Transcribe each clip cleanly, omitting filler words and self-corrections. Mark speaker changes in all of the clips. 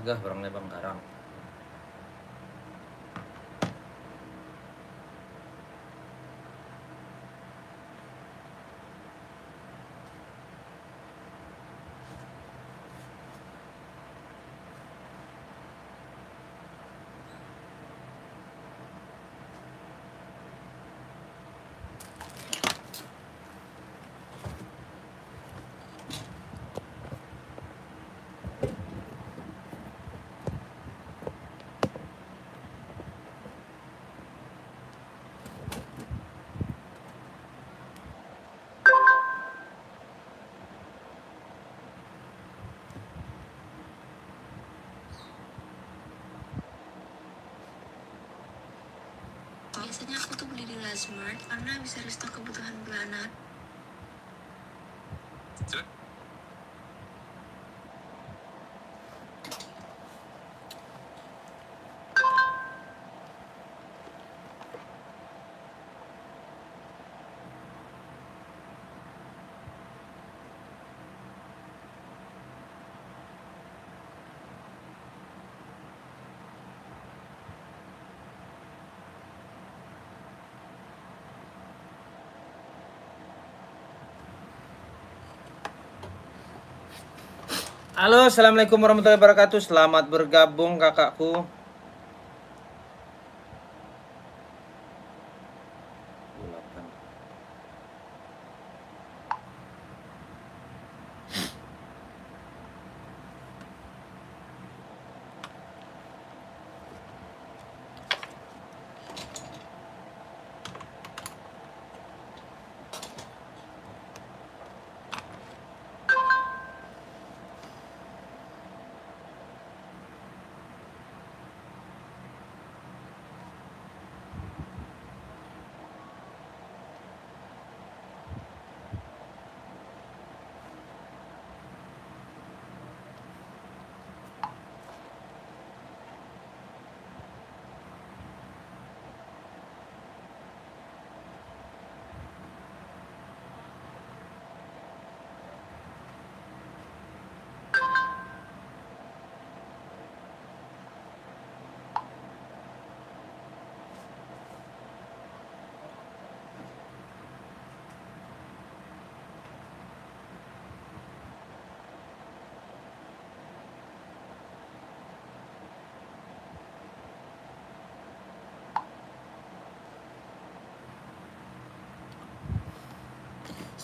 Speaker 1: Agak barang Lebang Karang.
Speaker 2: Biasanya aku tuh beli di Lasmart karena bisa restock kebutuhan bulanan.
Speaker 1: Halo, assalamualaikum warahmatullahi wabarakatuh. Selamat bergabung kakakku.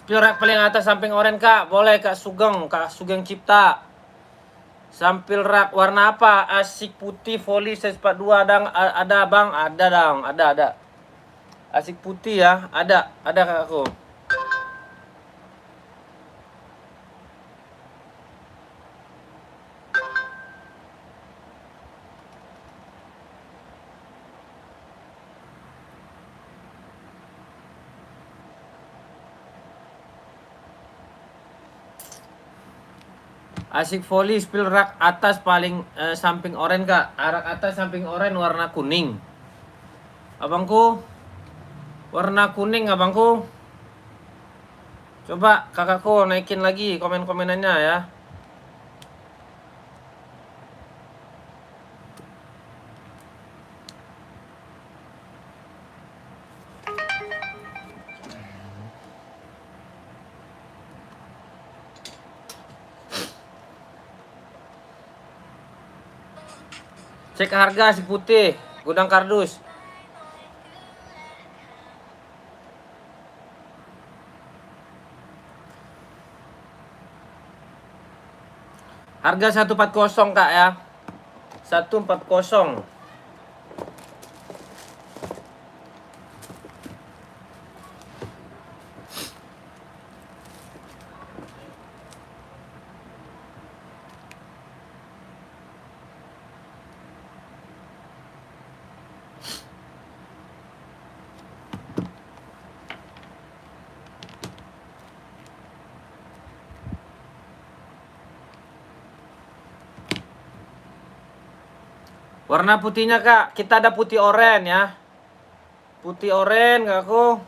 Speaker 1: Spill rack paling atas samping oren kak, boleh kak Sugeng Cipta. Sampil rak warna apa? Asik putih volley size 42 ada bang, ada dong, ada. Asik putih ya, ada kakakku. Asik volley spill rak atas paling samping oren kak. Rak atas samping oren warna kuning. Abangku, warna kuning abangku. Coba kakakku naikin lagi komen-komenannya ya. Cek harga si putih, gudang kardus. Harga 140 kak ya. 140. Warna putihnya kak, kita ada putih oren ya. Putih oren kakakku.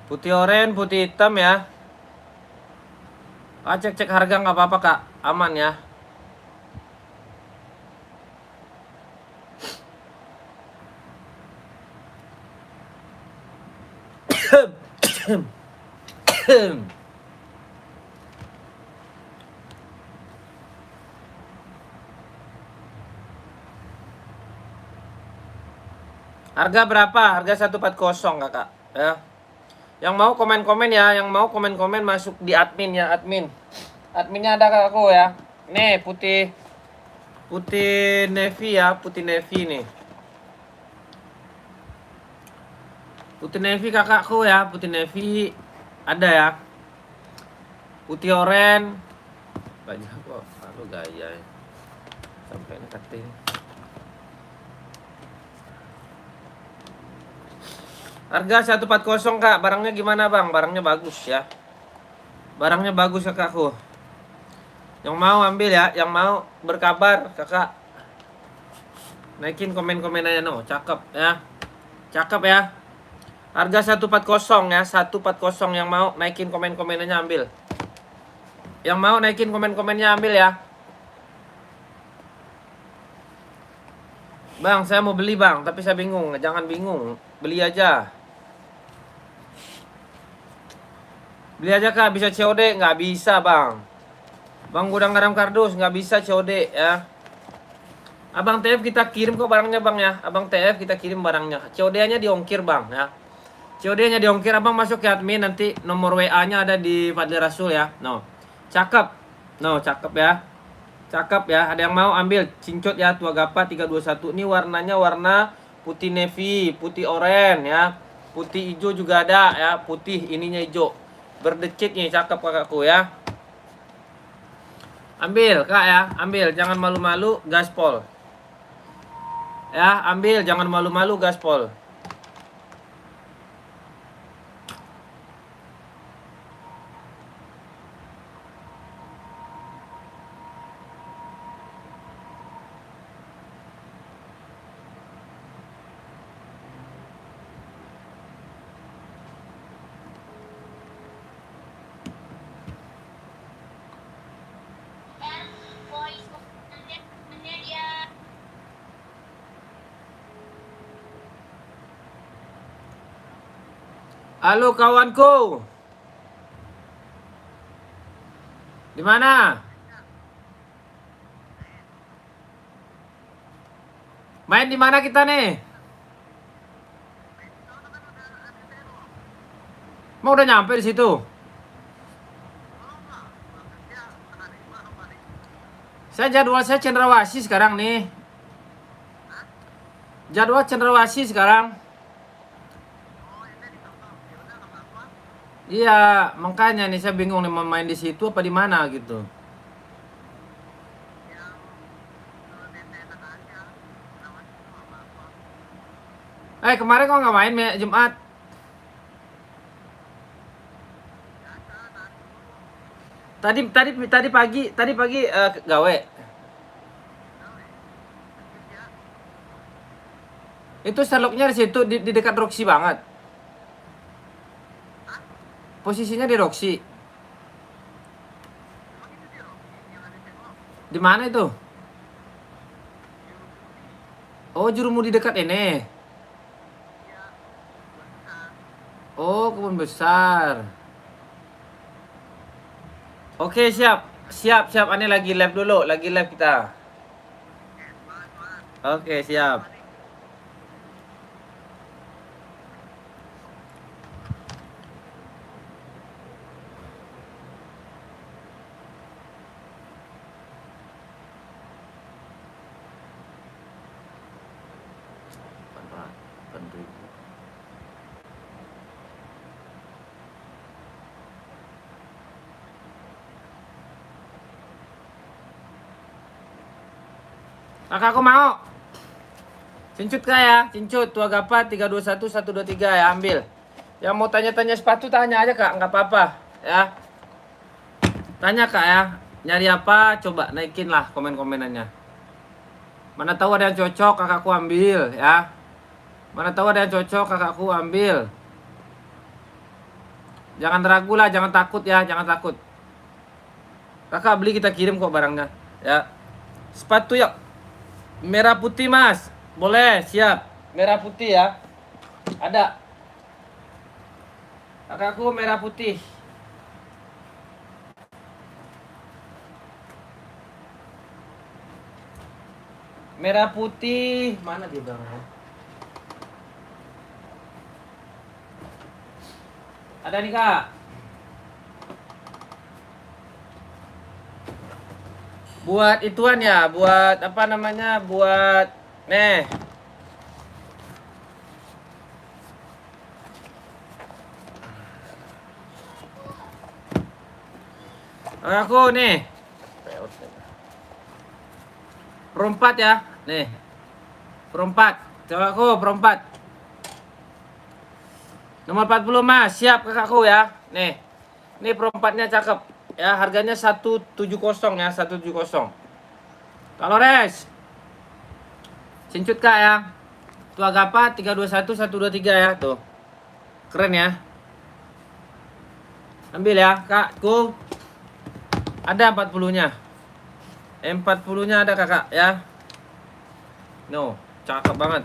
Speaker 1: Putih oranye, putih hitam ya. Cek harga nggak apa-apa kak, aman ya. Harga berapa? Harga 140 kakak ya. Yang mau komen-komen ya, yang mau komen-komen masuk di admin ya, admin. Adminnya ada kakakku ya. Nih putih navy ya, putih navy nih. Putih navy kakakku ya, putih navy ada ya. Putih oranye. Banyak kok, aduh gaya ya. Sampai nekatin. Harga 140 kak, barangnya gimana bang? Barangnya bagus ya. Barangnya bagus kakakku. Yang mau ambil ya, yang mau berkabar kakak. Naikin komen-komen aja no, cakep ya. Cakep ya. Harga 140 ya, 140 yang mau naikin komen-komennya ambil. Yang mau naikin komen-komennya ambil ya. Bang, saya mau beli bang, tapi saya bingung. Jangan bingung, beli aja. Beli aja kak, bisa COD? Nggak bisa bang. Bang Gudang Garam Kardus, nggak bisa COD ya. Abang TF kita kirim kok barangnya bang ya. Abang TF kita kirim barangnya. COD-nya diongkir bang ya. COD-nya diongkir, abang masuk ke admin, nanti nomor WA-nya ada di Fadli Rasul ya. No, cakep. No, cakep ya. Cakep ya. Ada yang mau ambil cincot ya, Tua Gapa 321. Ini warnanya warna putih navy, putih oranye ya. Putih hijau juga ada ya. Putih ininya hijau. Berdecit nih, cakep kakakku ya. Ambil kak ya, ambil, jangan malu-malu, gaspol. Ya, ambil, jangan malu-malu, gaspol. Halo kawanku. Di mana? Main di mana kita nih? Mau udah nyampe di situ? Jadwal saya cendrawasih sekarang nih. Jadwal cendrawasih sekarang. Iya, makanya nih saya bingung nih mau main di situ apa di mana gitu. Kemarin kok nggak main Jumat? Tadi pagi gawe. Itu Sherlocknya di situ di dekat Roxy banget. Posisinya di Roxy. Di mana itu? Oh, Jurumu di dekat ini. Oh, Kebun Besar. Oke, siap. Siap. Ini lagi live dulu, lagi live kita. Oke, siap. Kakakku mau. Cincut kak ya, cincut Tua Gapa 321 123 ya, ambil. Yang mau tanya-tanya sepatu tanya aja kak, nggak apa-apa ya. Tanya kak ya, nyari apa coba naikin lah komen-komenannya. Mana tahu ada yang cocok kakakku ambil ya. Mana tahu ada yang cocok kakakku ambil. Jangan ragu lah, jangan takut ya, jangan takut. Kakak beli kita kirim kok barangnya. Ya. Sepatu ya merah putih mas. Boleh, siap. Merah putih ya. Ada. Kakakku merah putih. Merah putih. Mana dia barangnya? Ada nih kak. Buat ituan ya, buat apa namanya? Buat nih. Aku nih. Perempat ya. Nih. Perempat. Coba aku perempat. Nomor 40 mas, siap kakakku ya. Nih. Ini perempatnya cakep. Ya, harganya 170 ya, 170. Kalau res. Cincut kak ya. Tua Gapa 321 123 ya, tuh. Keren ya. Ambil ya, kakku. Ada 40-nya. 40-nya ada kakak ya. No, cakep banget.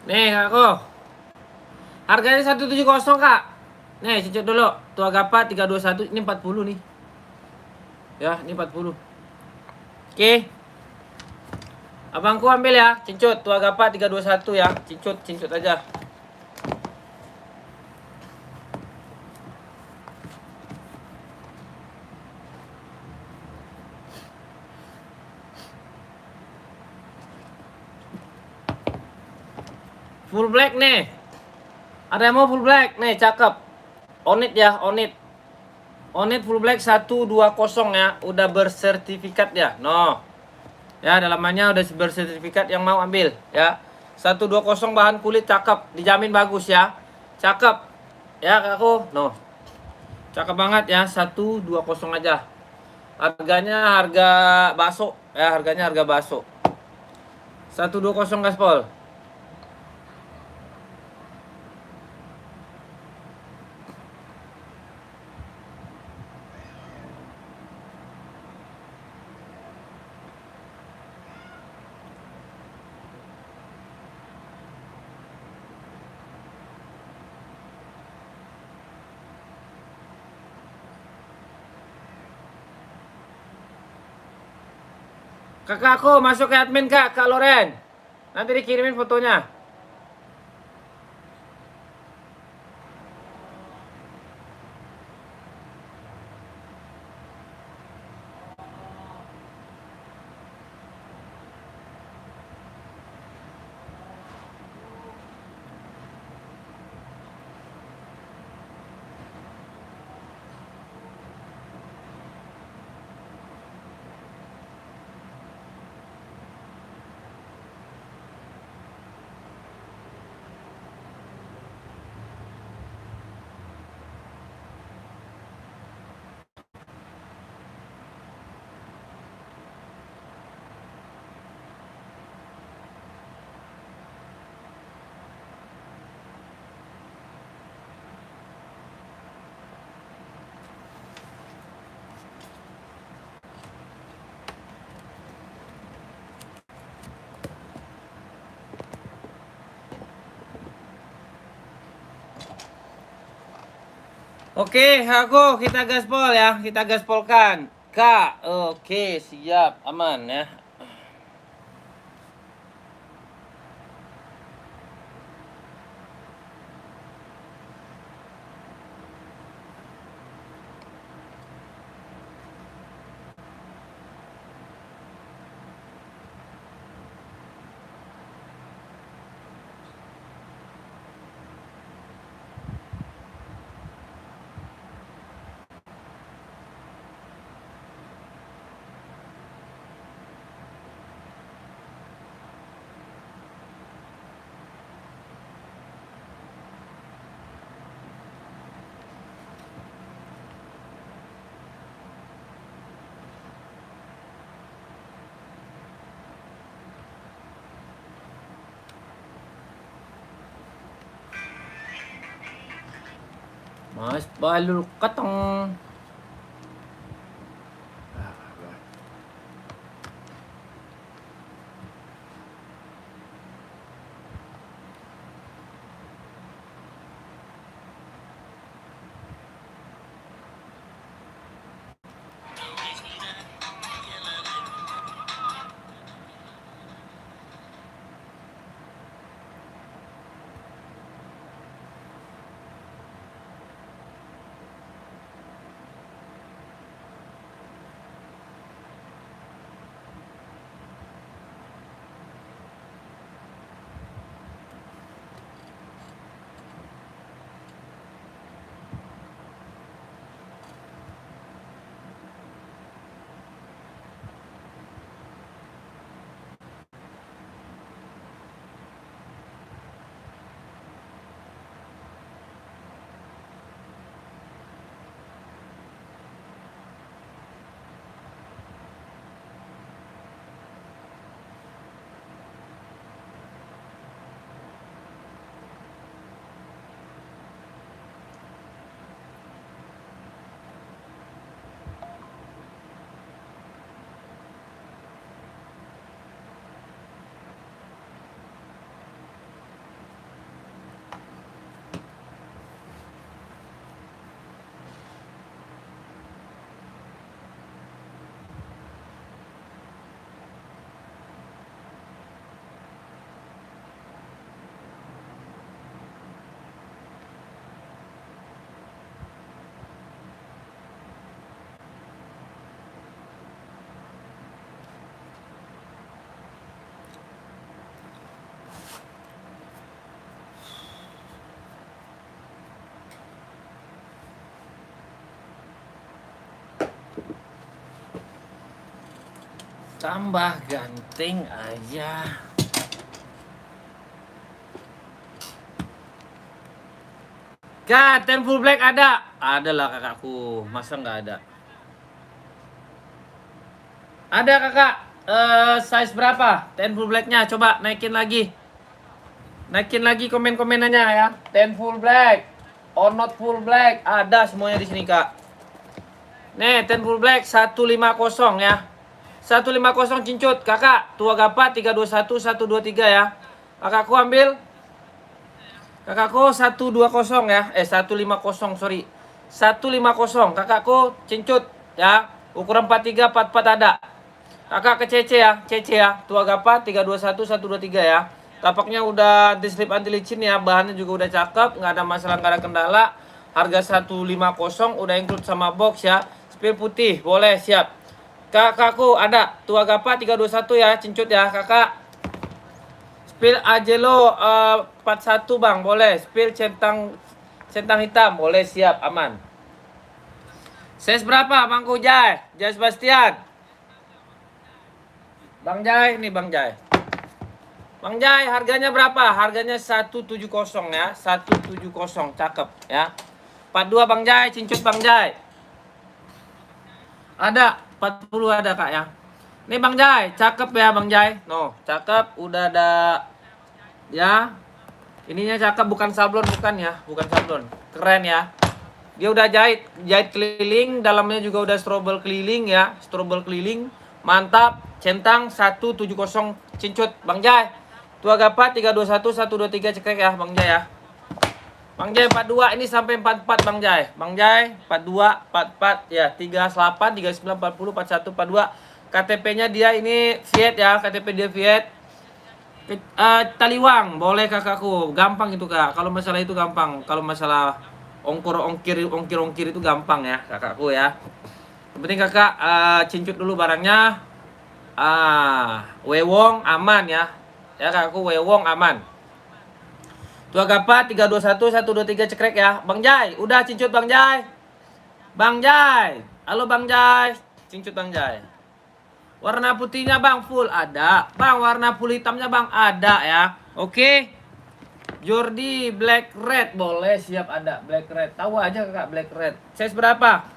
Speaker 1: Nih kakakku. Harganya 170 kak. Nih cincut dulu. Tua Gapa 321, ini 40 nih. Ya, ini 40. Oke. Abangku ambil ya, cincut Tua Gapa 321 ya. Cincut aja. Full black nih. Ada yang mau full black? Nih, cakep. Onit ya, Onit. Onit full black 120 ya. Udah bersertifikat ya. No. Ya, dalamannya udah bersertifikat, yang mau ambil ya. 120 bahan kulit cakep, dijamin bagus ya. Cakep. Ya, kakakku. No. Cakep banget ya, 120 aja. Harganya harga bakso ya, harganya harga bakso. 120 gaspol. Kakakku masuk ke admin Kak Loren. Nanti dikirimin fotonya. Oke, aku kita gaspol ya, kita gaspolkan. Kak, oke, siap, aman ya. Mas balul katong. Tambah ganteng aja. Kak, 10 full black ada? Ada lah kakakku, masa nggak ada? Ada kakak, size berapa? 10 full blacknya, coba naikin lagi. Naikin lagi komen-komenannya ya. 10 full black, or not full black, ada semuanya di sini kak. Nih, 10 full black 150 ya. 150 cincut, kakak. Tua gapa 321 123 ya. Kakakku ambil. Kakakku 120 ya. 150 sorry. 150 kakakku cincut ya. Ukuran 43 44 ada. Kakak ke CC ya, CC ya. Tua gapa 321 123 ya. Tapaknya udah anti slip anti licin ya. Bahannya juga udah cakep, nggak ada masalah, nggak ada kendala. Harga 150 udah include sama box ya. Spill putih, boleh siap. Kakakku ada tua gapa 321 ya, cincut ya kakak. Spill Ajelo 41 bang, boleh. Spill centang hitam, boleh siap, aman. Size berapa bang Jai? Jai Sebastian. Bang Jai, nih Bang Jai. Bang Jai, harganya berapa? Harganya 170 ya, 170, cakep ya. 42 Bang Jai, cincut Bang Jai. Ada 40 ada kak ya. Nih Bang Jai, cakep ya Bang Jai. No, cakep, udah ada ya. Ininya cakep, bukan sablon, bukan ya, bukan sablon. Keren ya. Dia udah jahit keliling, dalamnya juga udah strobel keliling ya, strobel keliling. Mantap, centang 170 cincut Bang Jai. Tua gapa 321 123 cekrek ya Bang Jai ya. Bang Jai 42 ini sampai 44 Bang Jai. Bang Jai 42 44 ya, 38 39 40 41 42. KTP-nya dia ini Viet ya, KTP dia Viet. Taliwang boleh kakakku, gampang itu kak. Kalau masalah itu gampang. Kalau masalah ongkir itu gampang ya kakakku ya. Yang penting kakak cincut dulu barangnya. Wewong aman ya. Ya kakakku, Wewong aman. Tua gapa 321 123 cekrek ya. Bang Jai, udah cincut Bang Jai. Bang Jai. Halo Bang Jai. Cincut Bang Jai. Warna putihnya Bang full ada. Bang warna full hitamnya Bang ada ya. Oke. Jordi black red boleh siap ada black red. Tahu aja Kak black red. Size berapa?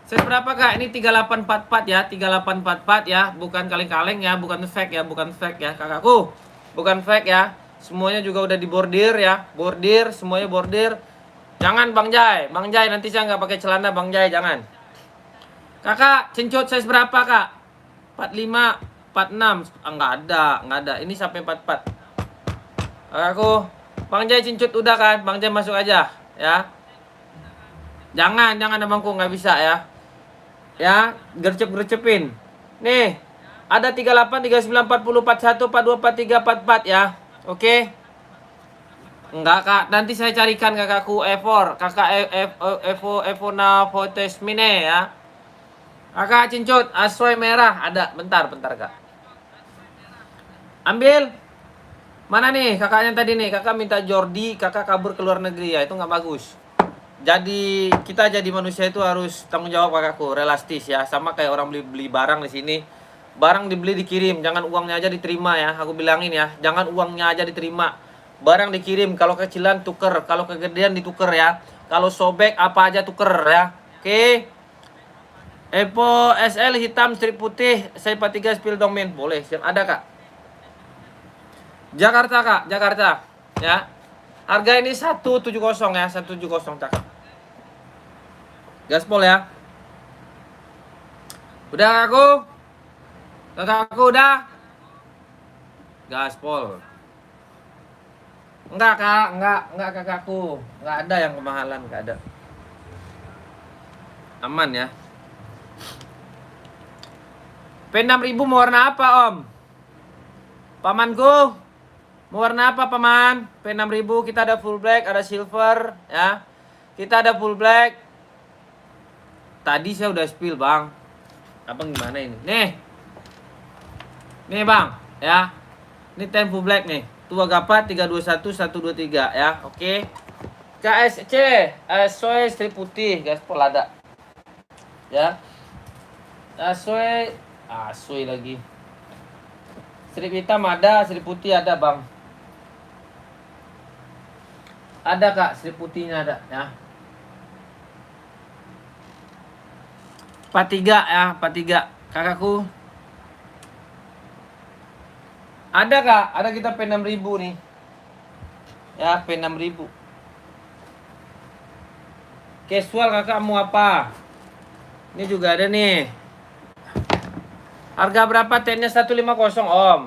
Speaker 1: Size berapa Kak? Ini 3844 ya, 3844 ya, bukan kaleng-kaleng ya, bukan fake ya, bukan fake ya kakakku. Bukan fake ya. Semuanya juga udah dibordir ya, bordir, semuanya bordir. Jangan Bang Jai. Bang Jai nanti saya nggak pakai celana Bang Jai, jangan. Kakak, cincut size berapa kak? 45, 46. Nggak ada. Ini sampai 44. Aku, Bang Jai cincut udah kan? Bang Jai masuk aja, ya. Jangan abangku, nggak bisa ya. Ya, gercep-gercepin. Nih, ada 38, 39, 40, 41, 42, 43, 44 ya. Oke. Enggak kak, nanti saya carikan kakakku E4. Kakak Evo na Fortes Mine ya. Kakak cincut, asoi merah ada. Bentar kak. Ambil. Mana nih kakaknya tadi nih? Kakak minta Jordi, kakak kabur ke luar negeri ya. Itu nggak bagus. Jadi kita jadi manusia itu harus tanggung jawab kakakku, realistis ya. Sama kayak orang beli barang di sini. Barang dibeli dikirim, jangan uangnya aja diterima ya. Aku bilangin ya, jangan uangnya aja diterima. Barang dikirim, kalau kecilan tuker, kalau kegedean dituker ya. Kalau sobek apa aja tuker ya. Oke. Evo SL hitam strip putih, saya 43 spill domain. Boleh, siap ada kak. Jakarta kak, Jakarta ya. Harga ini 170 ya, 170 cakep. Gaspol ya. Udah kakakku udah. Gaspol. Enggak kak, enggak kakakku. Enggak ada yang kemahalan, enggak ada. Aman ya. P6000 mau warna apa om? Pamanku, mau warna apa paman? P6000 kita ada full black, ada silver ya. Kita ada full black. Tadi saya udah spill bang. Abang gimana ini? Nih bang ya. Ini 10 full black nih. Tua gapat 321 123 ya. Oke. KSC Soe strip putih gaspol ada. Ya. Soe lagi. Strip hitam ada, strip putih ada bang. Ada kak, strip putihnya ada ya. 43 ya, 43 kakakku. Ada kak, ada kita P6000 nih. Ya, P6000. Casual kakak mau apa? Ini juga ada nih. Harga berapa tennya 150 om?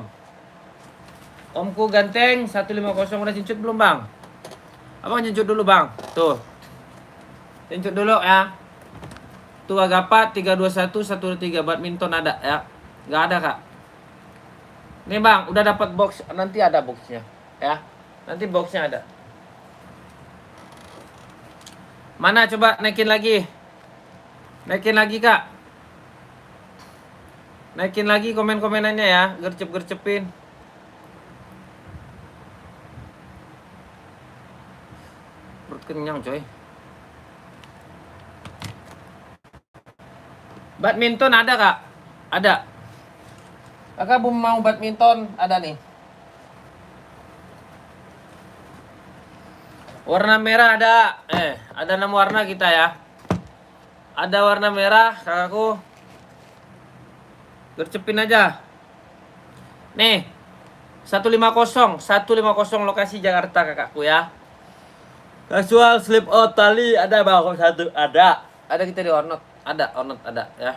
Speaker 1: Omku ganteng 150 udah cincut belum bang? Abang cincut dulu bang. Tuh. Cincut dulu ya. Tua gapat 321 123 badminton ada ya. Nggak ada kak. Nih bang, udah dapat box, nanti ada boxnya ya. Nanti boxnya ada. Mana coba naikin lagi. Naikin lagi kak. Naikin lagi komen-komenannya ya, gercep-gercepin. Perut kenyang coy. Badminton ada kak? Ada. Kakak mau badminton? Ada nih. Warna merah ada. Ada 6 warna kita ya. Ada warna merah kakakku. Gercepin aja. Nih. 150 lokasi Jakarta kakakku ya. Casual slip out tali ada bang satu. Ada kita di ornot. Ada ornot ada ya.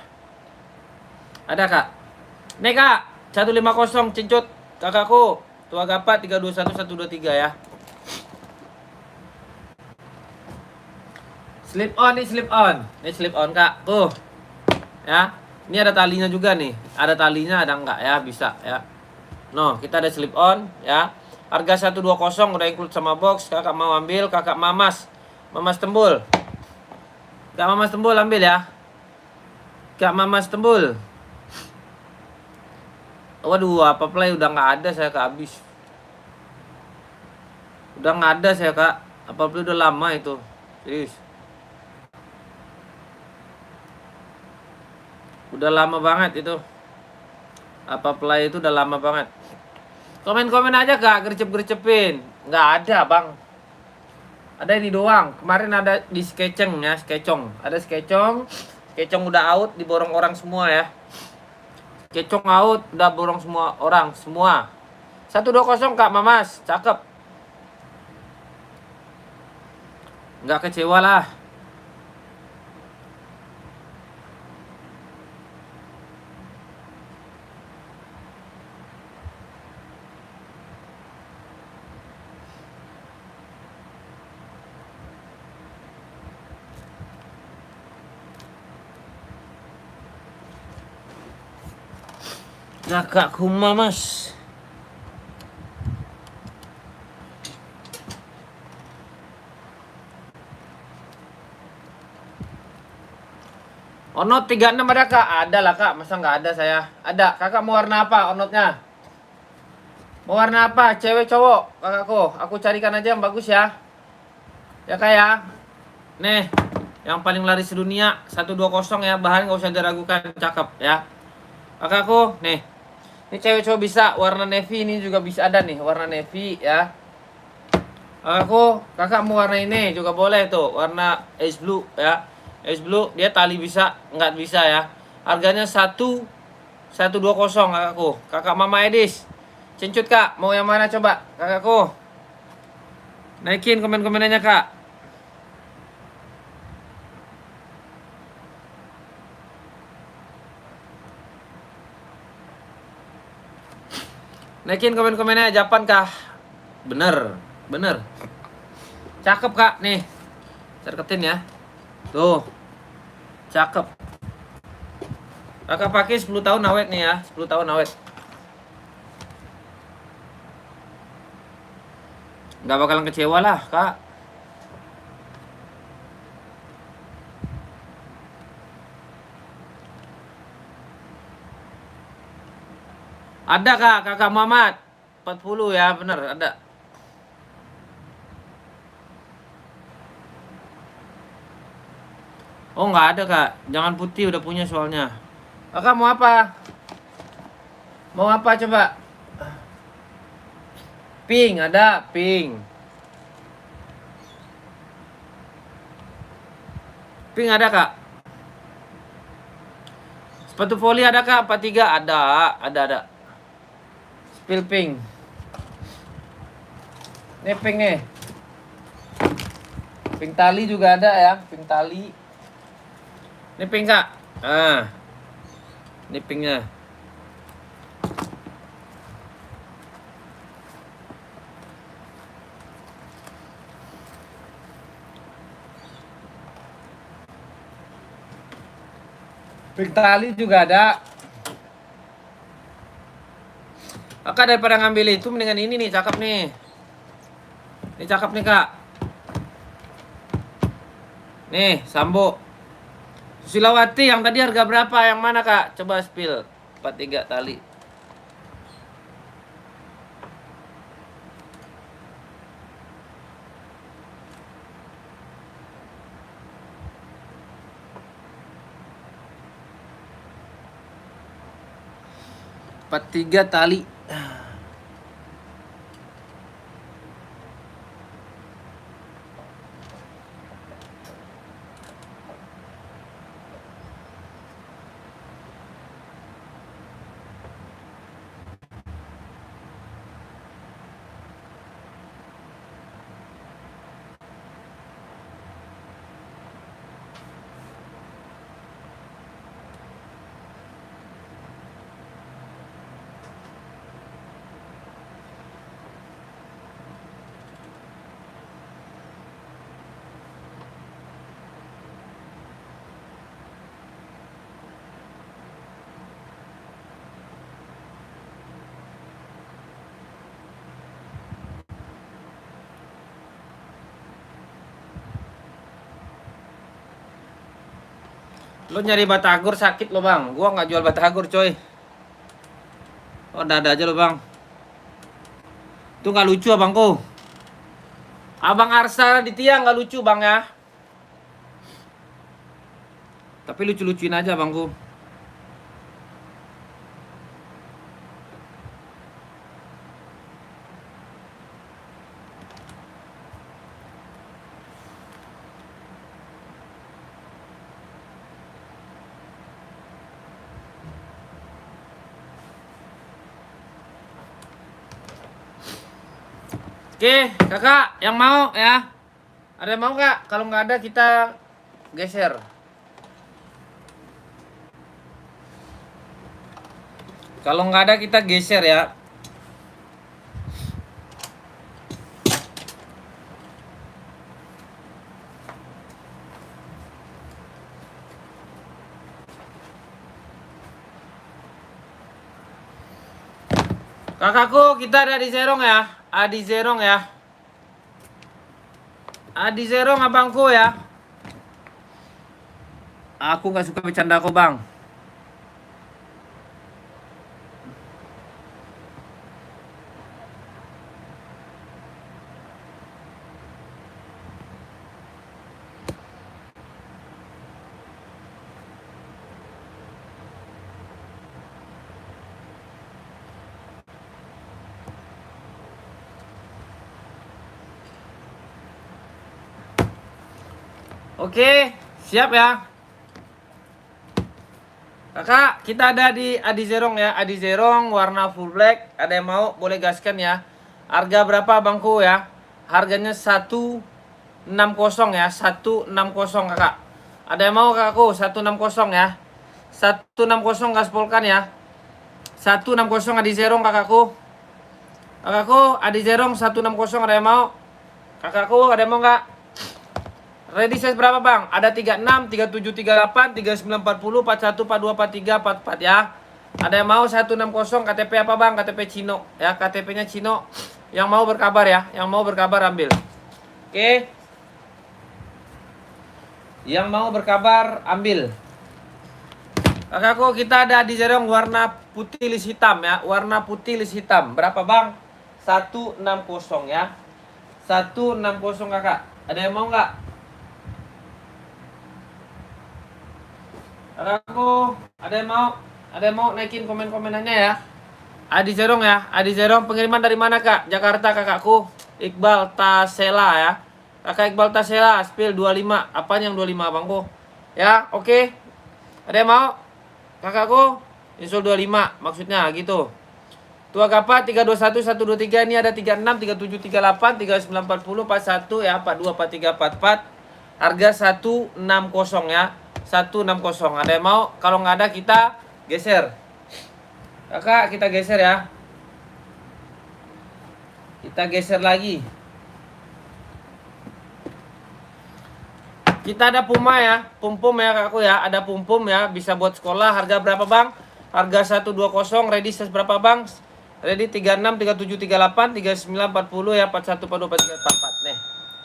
Speaker 1: Ada kak. Nih kak, 150 cincut kakakku. Tua gapat 321 123 ya. Slip on nih, slip on. Nih slip on kak. Tuh. Ya. Ini ada talinya juga nih. Ada talinya ada enggak ya? Bisa ya. No, kita ada slip on ya. Harga 120 udah include sama box. Kakak mau ambil, kakak Mamas. Mamas Tembul. Kak Mamas Tembul ambil ya. Kak Mamas Tembul. Waduh, apa play udah nggak ada saya kak, habis. Udah nggak ada saya kak. Apa play udah lama itu. Serius. Udah lama banget itu. Apa play itu udah lama banget. Komen-komen aja kak, gercep-gercepin. Nggak ada bang. Ada ini doang. Kemarin ada di Skeceng ya, Skecong. Ada Skecong. Skecong udah out, diborong orang semua ya. Skecong out, udah borong semua orang, semua. 120 kak Mamas, cakep. Nggak kecewa lah. Kakak Kuma mas. Onot 36 ada kak? Ada lah kak, masa nggak ada saya? Ada, kakak mau warna apa onotnya? Mau warna apa? Cewek cowok kakakku? Aku carikan aja yang bagus ya. Ya kak ya. Nih, yang paling laris sedunia 120 ya, bahan nggak usah diragukan, cakep ya. Kakakku, nih. Ini cewek cowok bisa, warna navy ini juga bisa ada nih, warna navy ya. Kakak mau warna ini juga boleh tuh, warna ice blue ya. Ice blue dia tali bisa, nggak bisa ya. Harganya 120 kakakku. Kakak Mama Edis. Cincut kak, mau yang mana coba kakakku? Naikin komen-komenannya kak. Naikin komen-komennya, Japan kah? Bener, bener. Cakep kak, nih. Cerketin ya. Tuh. Cakep. Kakak pakai 10 tahun awet nih ya, 10 tahun awet. Nggak bakalan kecewa lah kak. Ada kak, kakak Muhammad 40 ya, bener ada. Oh nggak ada kak, jangan putih udah punya soalnya. Kakak mau apa? Mau apa coba? Pink ada, pink. Pink ada kak. Sepatu voli ada kak, 43 ada. Spill pink. Ini pink nih. Pink tali juga ada ya, pink tali. Ini pink kak. Ah, ini pinknya. Pink tali juga ada. Kakak daripada ngambil itu mendingan ini nih, cakep nih. Ini cakep nih kak. Nih, Sambo. Susilawati yang tadi harga berapa? Yang mana kak? Coba spill. 43 tali. Tiga tali. Lo nyari batagor sakit lo bang. Gua nggak jual batagor coy. Oh ada aja lo bang. Itu nggak lucu abangku. Abang Arsa di tiang nggak lucu bang ya. Tapi lucu-lucuin aja bangku. Oke, kakak yang mau ya. Ada yang mau nggak? Kalau nggak ada kita geser. Kalau nggak ada kita geser ya. Kakakku, kita ada di Zerong ya. Adi Zerong ya. Adi Zerong abangku ya. Aku nggak suka bercanda kok bang. Oke, siap ya. Kakak, kita ada di Adi Zerong ya. Adi Zerong warna full black. Ada yang mau boleh gaskan ya. Harga berapa bangku ya? Harganya 160 ya. 160 kakak. Ada yang mau kakakku? 160 ya. 160 gaspolkan ya. 160 Adi Zerong kakakku. Kakakku Adi Zerong 160 ada yang mau? Kakakku ada yang mau nggak? Ready size berapa bang? Ada 36, 37, 38, 39, 40, 41, 42, 43, 44 ya. Ada yang mau 160 KTP apa bang? KTP Cino ya, KTP-nya Cino. Yang mau berkabar ya, yang mau berkabar ambil. Oke. Yang mau berkabar ambil. Kakakku kita ada di Zerong warna putih lis hitam ya, warna putih lis hitam. Berapa bang? 160 ya. 160 kakak. Ada yang mau nggak? Kakakku, ada yang mau? Ada yang mau naikin komen-komenannya ya? Adi Zerong ya, Adi Zerong pengiriman dari mana kak? Jakarta kakakku. Iqbal Tasela ya. Kakak Iqbal Tasela, spill 25. Apaan yang 25 bangku? Ya, oke. Ada yang mau? Kakakku, insul 25 maksudnya gitu. Tua Kapa 321 123 ini ada 36 37 38 39 40 41 ya, 42 43 44. Harga 160 ya. 160. Ada yang mau? Kalau nggak ada kita geser. Kakak, kita geser ya. Kita geser lagi. Kita ada Puma ya. Pum-pum ya kakakku ya. Ada pum-pum ya. Bisa buat sekolah. Harga berapa bang? Harga 120. Ready size berapa bang? Ready 36, 37, 38, 39, 40 ya. 41, 42, 43, 44. Nih.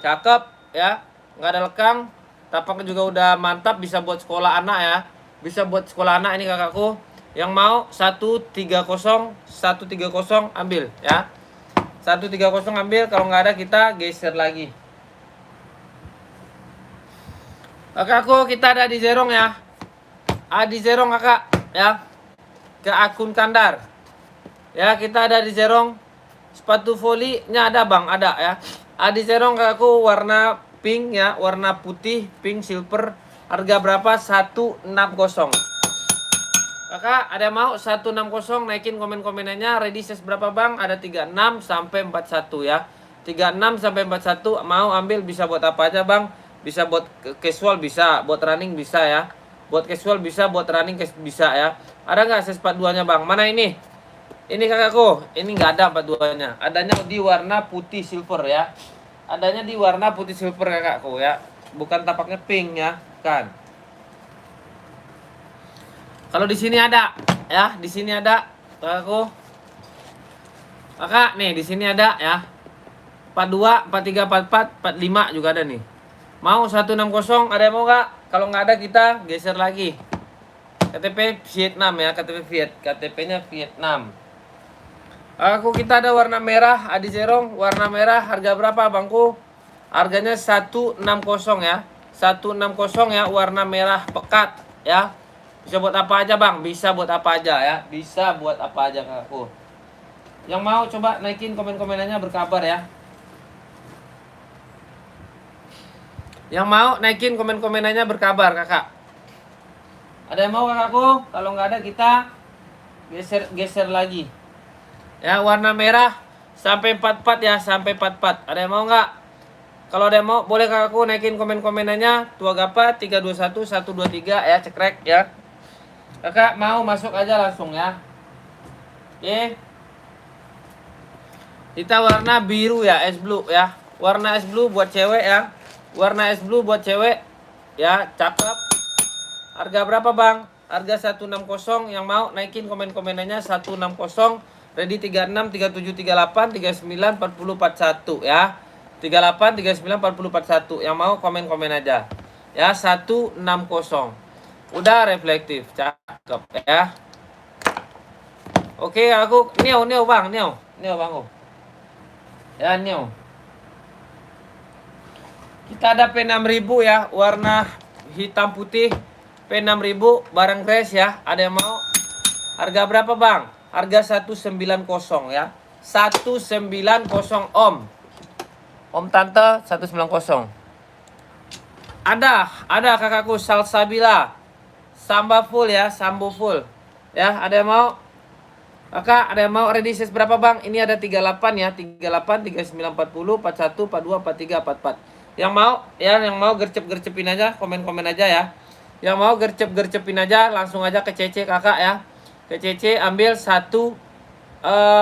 Speaker 1: Cakep ya. Nggak ada lekang. Tapaknya juga udah mantap, bisa buat sekolah anak ya. Bisa buat sekolah anak ini kakakku. Yang mau 130 ambil ya. 130 ambil, kalau nggak ada kita geser lagi. Kakakku kita ada di Zerong ya. Di Zerong kakak ya. Ke akun Kandar. Ya, kita ada di Zerong. Sepatu voli-nya ada bang, ada ya. Di Zerong kakakku warna pink ya, warna putih, pink silver. Harga berapa? 160. Kakak, ada yang mau 160 naikin komen-komenannya. Ready size berapa bang? Ada 36 sampai 41 ya. 36 sampai 41 mau ambil, bisa buat apa aja bang? Bisa buat casual, bisa buat running, bisa ya. Buat casual bisa, buat running bisa ya. Ada nggak size 42-nya bang? Mana ini? Ini kakakku, ini nggak ada 42-nya. Adanya di warna putih silver ya. Adanya di warna putih silver kakakku ya. Bukan tapaknya pink ya, kan. Kalau di sini ada ya, di sini ada kakakku. Kakak nih di sini ada ya. 42, 43, 44, 45 juga ada nih. Mau 160, ada yang mau nggak? Kalau nggak ada kita geser lagi. KTP Vietnam ya, KTP-nya Vietnam. Aku kita ada warna merah, Adi Zerong, warna merah harga berapa bangku? Harganya 160 ya. 160 ya, warna merah pekat ya. Bisa buat apa aja bang? Bisa buat apa aja ya. Bisa buat apa aja kakakku. Yang mau coba naikin komen-komenannya berkabar ya. Yang mau naikin komen-komenannya berkabar kakak. Ada yang mau kakakku? Kalau nggak ada kita geser lagi. Ya, warna merah sampai 44 ya, sampai 44. Ada yang mau nggak? Kalau ada yang mau boleh kakakku naikin komen-komenannya. Tua Gapa 321 123 ya, cekrek ya. Kakak mau masuk aja langsung ya. Oke. Kita warna biru ya, es blue ya. Warna es blue buat cewek ya. Warna es blue buat cewek ya, cakep. Harga berapa bang? Harga 160. Yang mau naikin komen-komenannya 160. Ready 36 37 38 39 40 41 ya. 38 39 40 41. Yang mau komen-komen aja. Ya 160. Udah reflektif, cakep ya. Oke, aku Neo bang, Neo bang. Oh. Ya Neo. Kita ada P6000 ya, warna hitam putih. P6000 barang crash ya. Ada yang mau? Harga berapa bang? Harga 190 ya. 190 om. Om tante 190. Ada kakakku Salsabila. Samba full ya, sambo full. Ya, ada yang mau? Kakak, ada yang mau ready size berapa bang? Ini ada 38 ya, 38, 39, 40, 41, 42, 43, 44. Yang mau? Ya, yang mau gercep-gercepin aja, komen-komen aja ya. Yang mau gercep-gercepin aja, langsung aja ke CC kakak ya. Ke CC ambil satu.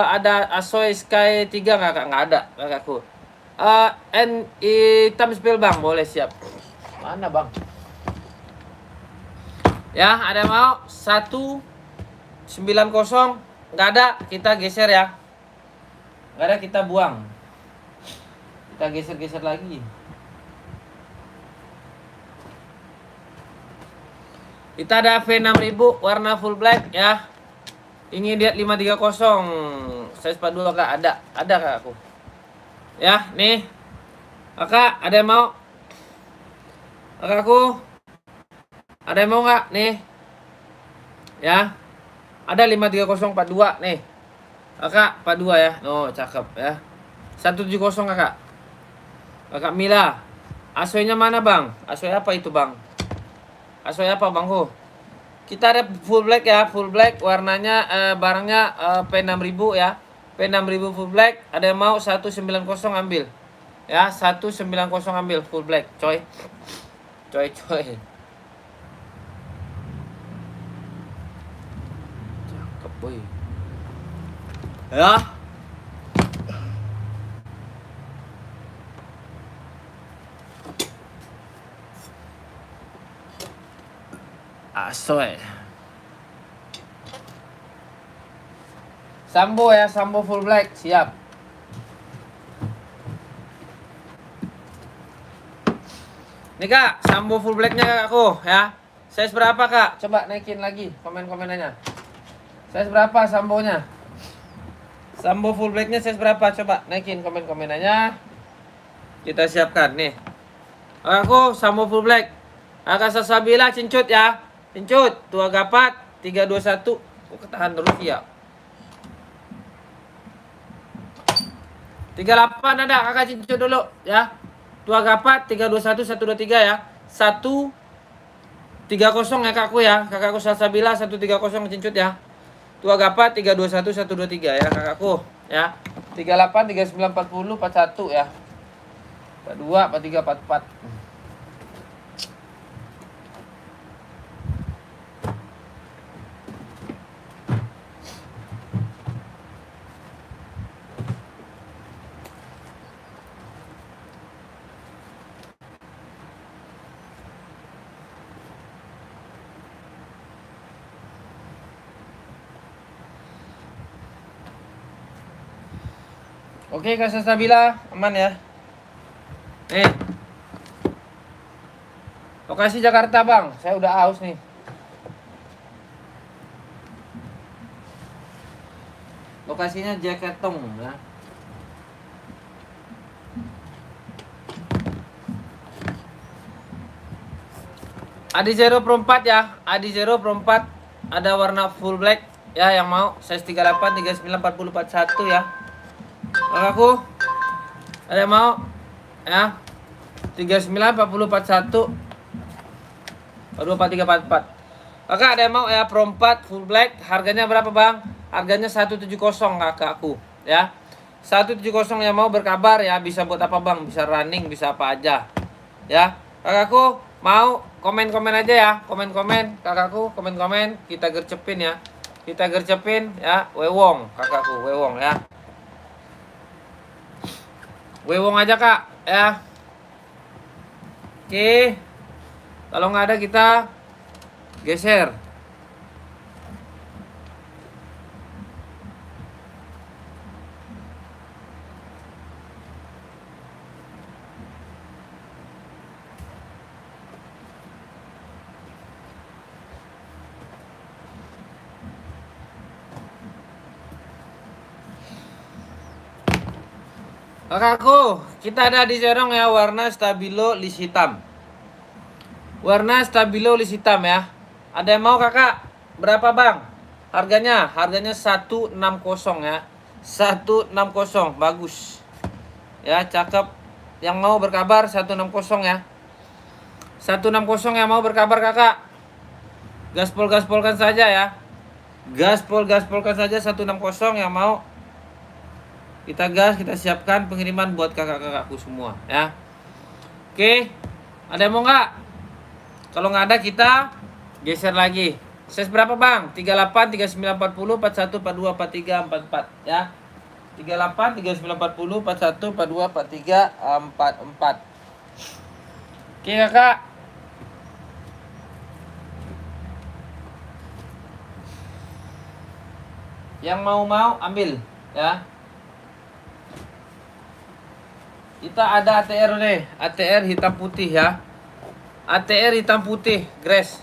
Speaker 1: Ada Asoy Sky 3 nggak kak? Nggak ada kakakku. Hitam spill bang, boleh siap. Mana bang? Ya, ada yang mau? 190. Nggak ada, kita geser ya. Nggak ada, kita buang. Kita geser-geser lagi. Kita ada V6000 warna full black ya. Ini lihat 530 size 42 kak, ada kak aku. Ya, nih. Kakak, ada yang mau? Kakakku. Ada yang mau nggak? Nih. Ya. Ada 53042 nih. Kakak 42 ya. Oh, cakep ya. 170 kakak. Kakak Mila. Asoynya mana bang? Asoy apa itu bang? Asoy apa bang? Kita ada full black ya, full black warnanya barangnya P6000 ya. P6000 full black. Ada yang mau 190 ambil. Ya, 190 ambil full black, coy. Coy. Cakep boy. Ya. Asoy. Sambo ya, Sambo full black, siap. Nih kak, Sambo full blacknya kakakku ya. Size berapa kak? Coba naikin lagi komen-komenannya. Size berapa Sambonya? Sambo full blacknya size berapa? Coba naikin komen-komenannya. Kita siapkan nih. Kakakku Sambo full black. Kakak Sasabila cincut ya. Cincut, Tua Gapat 321. Ketahan terus ya. 38 ada kakak cincut dulu ya. Tua Gapat 321 123 ya. 130 ya kakakku ya. Kakakku Sasabila 130 cincut ya. Tua Gapat 321 123 ya kakakku ya. 38 39 40 41 ya. 42 43 44. Oke Kak Sasabila, aman ya. Nih. Lokasi Jakarta bang, saya udah haus nih. Lokasinya Jaketong ya. Adi 0 Pro 4 ya. Adi 0 Pro 4 ada warna full black ya, yang mau size 38 39 40 41 ya. Kakakku ada yang mau ya. 39 40 41 42 43 44. Kakak ada yang mau ya, Pro 4 full black. Harganya berapa bang? Harganya 170 kakakku ya. 170 yang mau berkabar ya, bisa buat apa bang, bisa running, bisa apa aja ya. Kakakku mau komen-komen aja ya, komen-komen kakakku, komen-komen, kita gercepin ya, kita gercepin ya. Wewong kakakku, wewong ya, wewong aja kak ya. Oke, kalau nggak ada kita geser. Kakakku, kita ada di Zerong ya, warna stabilo list hitam. Warna stabilo list hitam ya. Ada yang mau kakak? Berapa bang? Harganya 160 ya. 160, bagus. Ya, cakep. Yang mau berkabar 160 ya. 160 yang mau berkabar kakak. Gaspol-gaspolkan saja ya. Gaspol-gaspolkan saja 160 yang mau. Kita gas, kita siapkan pengiriman buat kakak-kakakku semua ya. Oke, ada yang mau nggak? Kalau nggak ada kita geser lagi. Size berapa bang? 38, 39, 40, 41, 42, 43, 44 ya. 38, 39, 40, 41, 42, 43, 44. Oke kakak. Yang mau ambil ya. Kita ada ATR nih, ATR hitam putih ya. ATR hitam putih, Grace.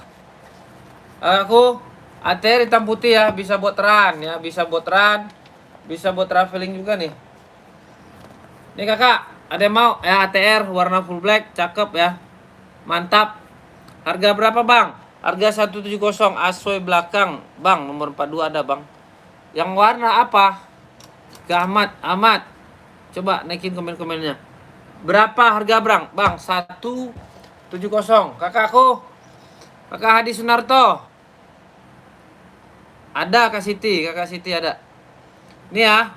Speaker 1: Aku ATR hitam putih ya, bisa buat run ya, bisa buat run, bisa buat traveling juga nih. Nih kakak, ada yang mau ya ATR warna full black, cakep ya. Mantap. Harga berapa bang? Harga 170, asoy belakang. Bang, nomor 42 ada bang. Yang warna apa? Gak amat. Coba naikin komen-komennya. Berapa harga bang? Bang, 170. Kakakku. Kakak Hadi Sunarto. Ada Kak Siti, Kakak Siti ada. Ini ya.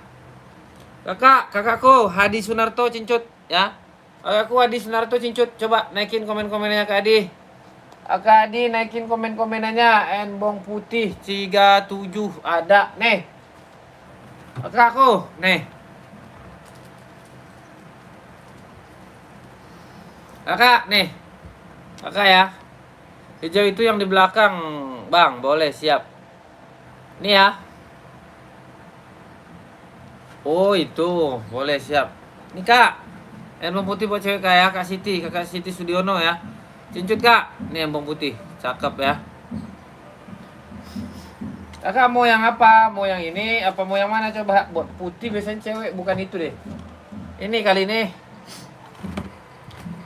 Speaker 1: Kakakku Hadi Sunarto Cincut ya. Kakakku Hadi Sunarto Cincut. Coba naikin komen-komennya Kak Hadi. Kak Hadi naikin komen-komennya. Enbong putih 37 ada nih. Kakakku nih. Kakak nih. Kakak ya. Hijau itu yang di belakang, bang. Boleh, siap. Ini ya. Oh itu, boleh, siap. Ini kak. Embong putih buat cewek kak ya, Kak Siti. Kakak Siti Sudiono ya. Cincut kak. Ini embong putih. Cakep ya. Kakak mau yang apa? Mau yang ini? Apa mau yang mana? Coba buat putih biasanya cewek, bukan itu deh. Ini kali ini.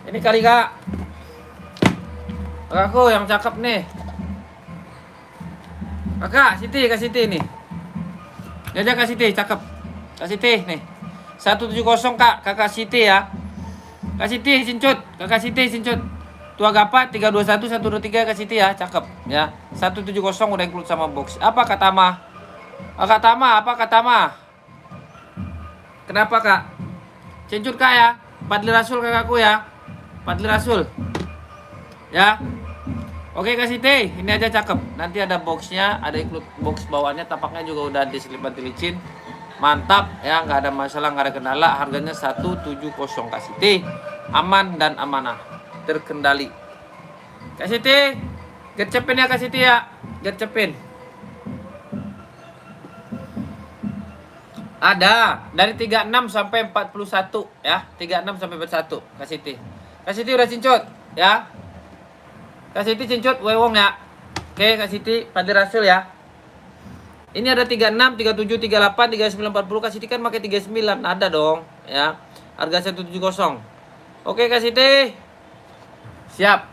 Speaker 1: Ini kali kak. Kakakku yang cakep nih. Kakak Siti, Kak Siti nih. Jajak Kak Siti, cakep. Kak Siti nih. 170 kak, Kakak Siti ya. Kak Siti Cincut, Kakak Siti Cincut. Tua Gapat 321 123 Kak Siti ya, cakep ya. 170 udah include sama box. Apa kata Ma? Kak Tama, apa kata Ma? Kenapa kak? Cincut kak ya. Padli Rasul kakakku ya. Padli Rasul ya. Oke Kak Siti, ini aja cakep. Nanti ada boxnya, ada include box bawaannya, tapaknya juga udah diselip anti licin. Mantap ya, nggak ada masalah, nggak ada kendala. Harganya 170 Kak Siti. Aman dan amanah, terkendali. Kak Siti, gercepin ya Kak Siti ya, gercepin. Ada dari 36 sampai 41 ya, 36 sampai 41 Kak Siti. Kak Siti udah cincut ya. Kak Siti cincut wewong ya. Oke Kak Siti, Padli Rasul ya. Ini ada 36, 37, 38, 39, 40. Kak Siti kan pakai 39. Ada dong ya. Harga 170. Oke Kak Siti. Siap.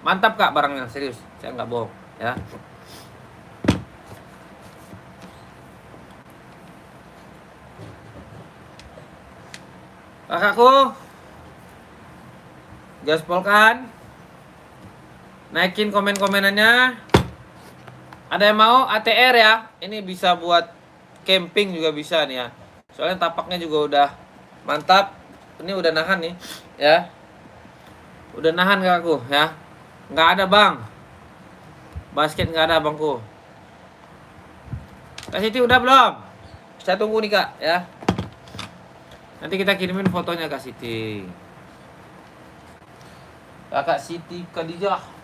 Speaker 1: Mantap Kak barangnya, serius. Saya nggak bohong ya. Kakakku, gaspolkan. Naikin komen-komenannya. Ada yang mau ATR ya? Ini bisa buat camping juga bisa nih ya. Soalnya tapaknya juga udah mantap. Ini udah nahan nih, ya. Udah nahan kakakku, ya. Nggak ada bang. Basket nggak ada bangku. Kak Siti udah belum? Saya tunggu nih kak, ya. Nanti kita kirimin fotonya Kak Siti. Kakak Siti Khadijah.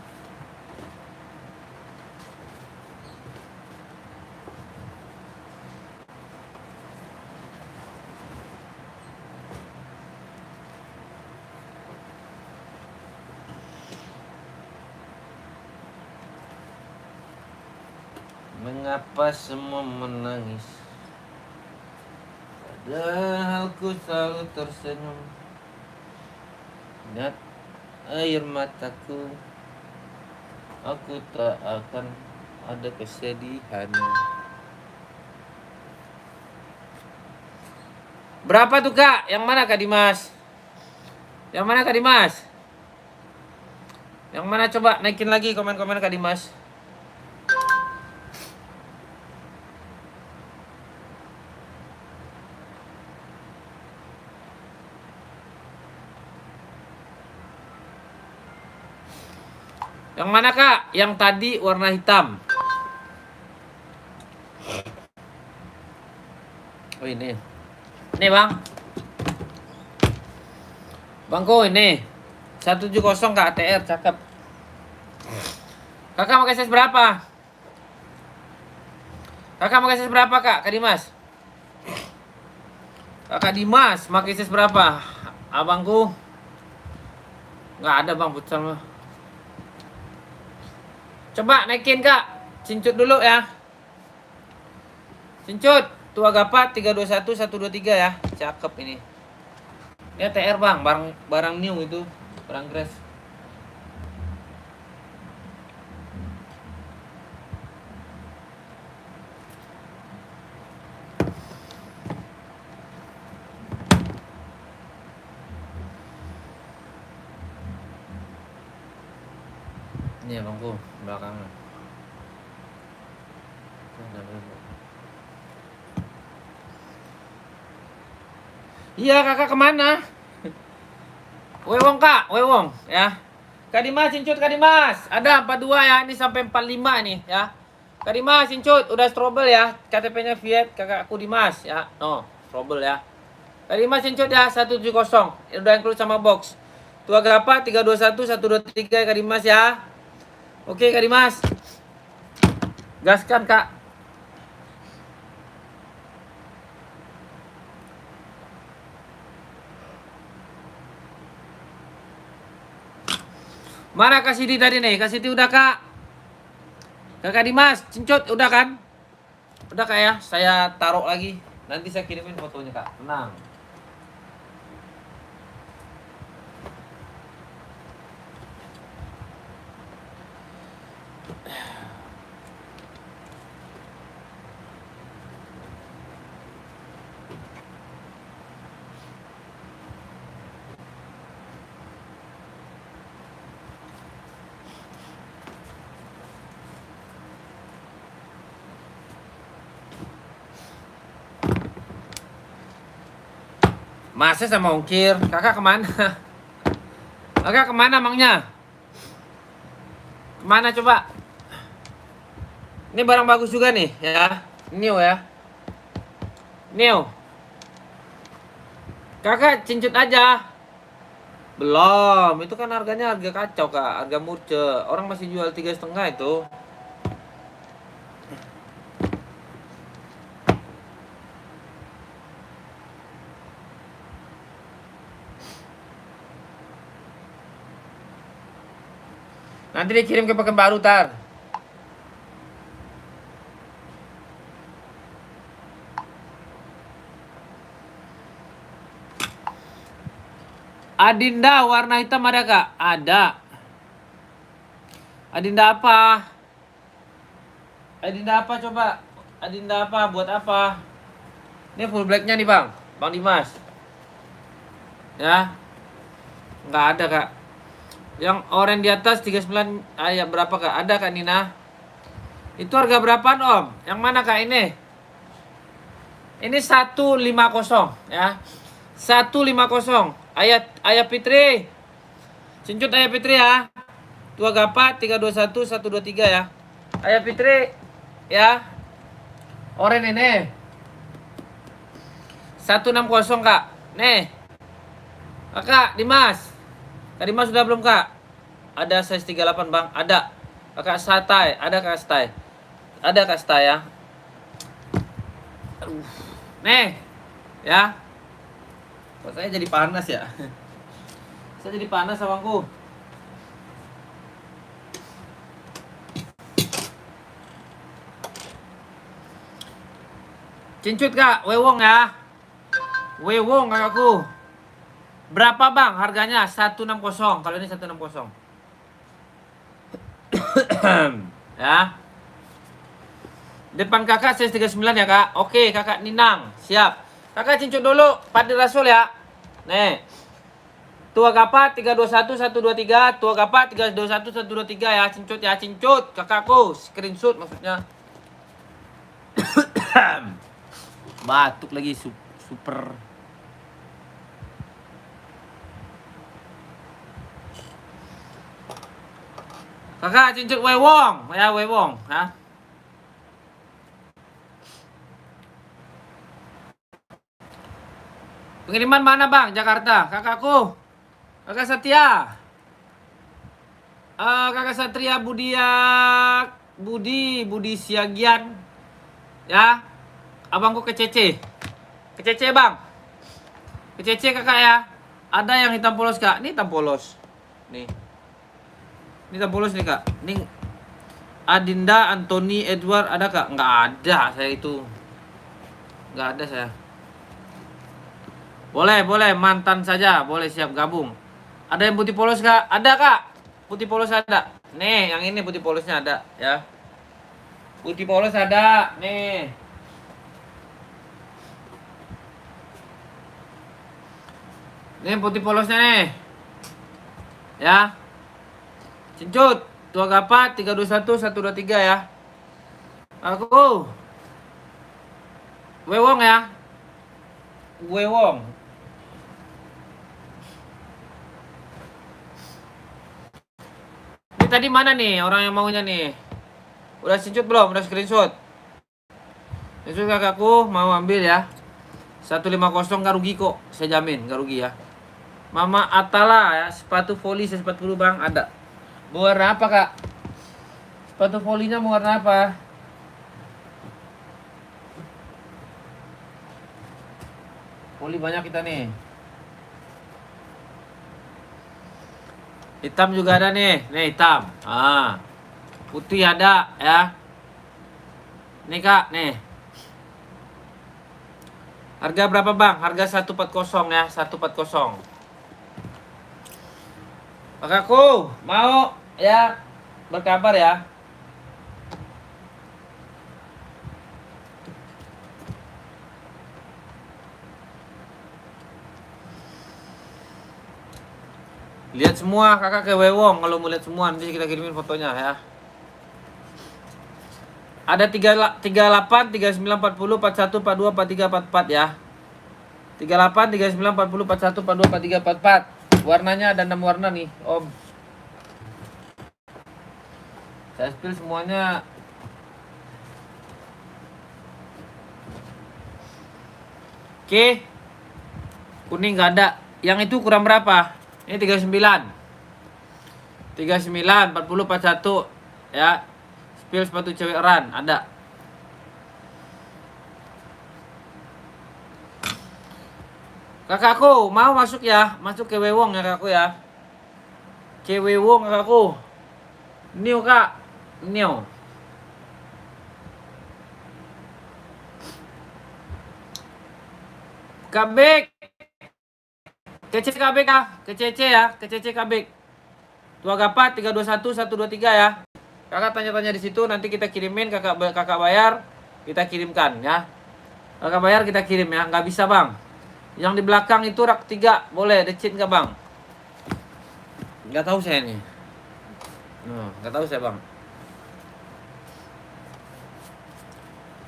Speaker 1: Mengapa semua menangis? Padahal ku selalu tersenyum. Lihat air mataku, aku tak akan ada kesedihan. Berapa tuh kak? Yang mana Kak Dimas? Yang mana Kak Dimas? Yang mana coba naikin lagi komen-komen Kak Dimas. Yang mana kak? Yang tadi warna hitam. Oh ini. Ini bang. Bangku ini 170 kak ATR, cakep. Kakak mau size berapa? Kakak mau size berapa kak? Kak Dimas. Kakak Dimas pakai size berapa? Abangku nggak ada bang futsal mah. Coba naikin kak. Cincut dulu ya. Cincut. Tua Gapat 321 123 ya. Cakep ini. Ya TR bang, barang new itu, barang Grass. Ini ya bangku, belakangnya. Iya kakak kemana? Wewong kak, Wewong ya. Kak Dimas cincut Kak Dimas. Ada 42 ya, ini sampai 45 nih ya. Kak Dimas cincut, udah strobel ya. KTP-nya Viet, kakakku Dimas ya. No, strobel ya. Kak Dimas cincut ya 170. Udah include sama box. Tua Gapa 321 123 Kak Dimas ya. Oke Kak Dimas. Gaskan kak. Mana Kak Siti tadi nih? Kak Siti udah kak? Kakak Dimas, cincut udah kan? Udah kak ya? Saya taruh lagi. Nanti saya kirimin fotonya kak. Tenang. Masa sama ongkir? Kakak kemana? Kakak kemana emangnya? Kemana coba? Ini barang bagus juga nih ya. New ya. New. Kakak cincut aja. Belum. Itu kan harganya harga kacau kak. Harga murce. Orang masih jual 3,5 itu. Nanti dikirim ke Pekanbaru tar. Adinda warna hitam ada kak? Ada. Adinda apa? Adinda apa coba? Adinda apa? Buat apa? Ini full blacknya nih bang. Bang Dimas. Ya. Nggak ada kak. Yang oranye di atas 39. Ya berapa kak? Ada kak Nina? Itu harga berapaan om? Yang mana kak ini? Ini 150 ya. 150. Ayah Fitri. Cincut Ayah Fitri ya. Tua Gapat 321 123 ya. Ayah Fitri ya. Oren ini 160 Kak. Nih. Kakak Dimas. Kak Dimas sudah belum Kak? Ada size 38 Bang. Ada. Kakak Satai, ada Kak Satai. Ada Kak Satai ya. Nih. Ya. Kok saya jadi panas ya? Saya jadi panas abangku. Cincut Kak, Wewong ya. Wewong kakakku. Berapa Bang harganya? 160. Kalau ini 160. Ya. Depan kakak size 39 ya Kak. Oke Kakak Ninang, siap. Kakak cincut dulu Padi Rasul ya. Nih. Tua Gapat 321 123, Tua Gapat 321 123 ya, cincut ya, cincut kakakku, screenshot maksudnya. Batuk lagi super. Kakak cincut Wewong ya, Wewong ya. Pengiriman mana Bang? Jakarta. Kakakku. Kakak Satria. Kakak Satria Budi Siagian. Ya. Abangku ke CC. Ke CC Bang. Ke CC kakak ya. Ada yang hitam polos Kak. Ini hitam polos. Nih. Ini hitam polos nih Kak. Ini Adinda, Anthony, Edward ada Kak? Nggak ada saya itu. Nggak ada saya. Boleh, mantan saja, boleh siap gabung. Ada yang putih polos Kak? Ada Kak. Putih polos ada. Nih, yang ini putih polosnya ada ya. Putih polos ada, nih. Nih putih polosnya nih. Ya. Cincut, Tua Gapat 321 123 ya. Aku Wewong ya. Wewong. Ini tadi mana nih orang yang maunya nih? Udah cincut belum? Udah screenshot? Screenshot kakakku mau ambil ya. 150 gak rugi kok. Saya jamin gak rugi ya. Mama Atala ya. Sepatu voli 40 Bang ada. Warna apa Kak? Sepatu volinya mau warna apa? Voli banyak kita nih. Hitam juga ada nih. Nih hitam. Putih ada ya. Nih Kak, nih. Harga berapa Bang? Harga 140 ya, 140. Kakakku, mau ya berkabar ya. Lihat semua kakak ke Wewong kalau mau lihat semua nanti kita kirimin fotonya ya. Ada 38, 39, 40, 41, 42, 43, 44 ya. 38, 39, 40, 41, 42, 43, 44. Warnanya ada 6 warna nih, Om. Saya spill semuanya. Oke. Kuning nggak ada. Yang itu kurang berapa? Ini 39. 39, 40, 41 ya. Spill sepatu cewek run ada. Kakakku mau masuk ya, masuk ke Wewong ya kakakku ya. Ke Wewong kakakku. New Kak, new. Kabek. Kece Kabek ya, kece ya, kece Kabek. Tua Gapat 321 123 ya. Kakak tanya-tanya di situ nanti kita kirimin, kakak bayar, kita kirimkan ya. Kakak bayar kita kirim ya, nggak bisa Bang. Yang di belakang itu rak 3 boleh decit nggak Bang? Nggak tahu saya nih. Nggak tahu saya Bang.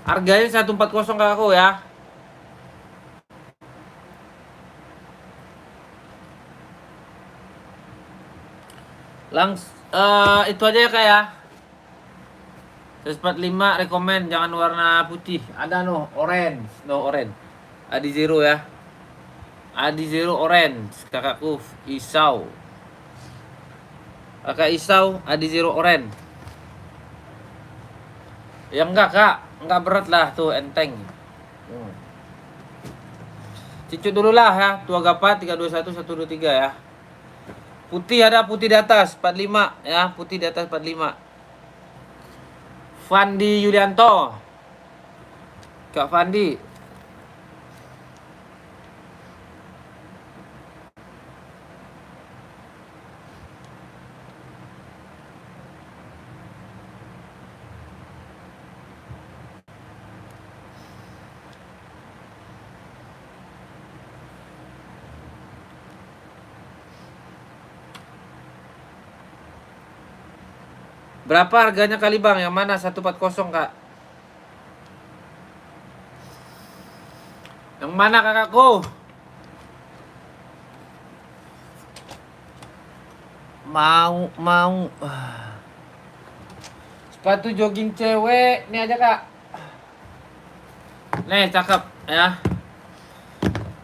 Speaker 1: Harganya 140 kakakku ya. Itu aja ya kak ya. 145 rekomen jangan warna putih. Ada no orange, no orange. Adi Zero ya. Adi Zero orange, kakakku Isau. Kakak Isau, Adi Zero orange. Ya enggak kak, enggak berat lah tuh enteng. Cicu dulu lah ya, Tua Gapa 321 123 ya. Putih ada putih di atas 45 ya, putih di atas 45. Fandi Yulianto. Kak Fandi. Berapa harganya kali bang? Yang mana 140 kak? Yang mana kakakku? Mau. Sepatu jogging cewek, ini aja kak. Nih cakep ya.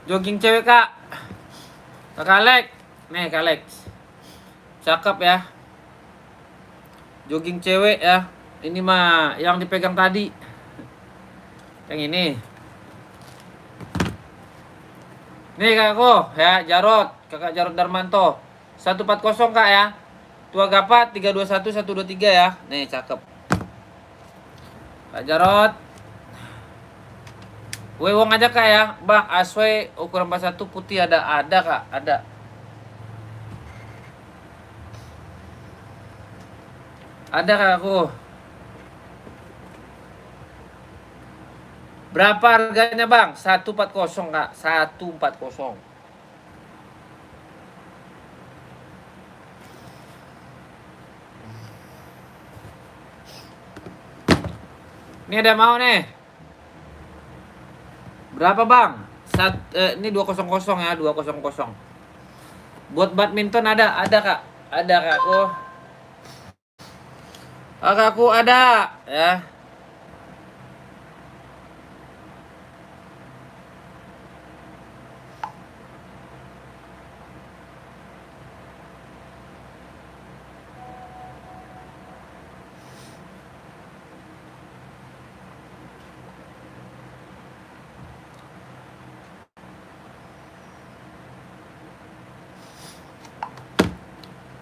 Speaker 1: Jogging cewek kak. Kak Alex. Nih Kak Alex. Cakep ya. Jogging cewek ya. Ini mah yang dipegang tadi. Yang ini. Nih kakakku ya, Jarot, kakak Jarot Darmanto. 140 kak ya. Tua Gapa 321 123 ya. Nih cakep. Kak Jarot. Wewong aja kak ya. Bang, Aswe ukuran 41 putih ada kak, ada. Ada kakakku. Berapa harganya bang? 140 kak, 140. Ini ada mau nih. Berapa bang? Ini 200 ya, 200. Buat badminton ada kak. Ada kakakku. Kakakku ada ya.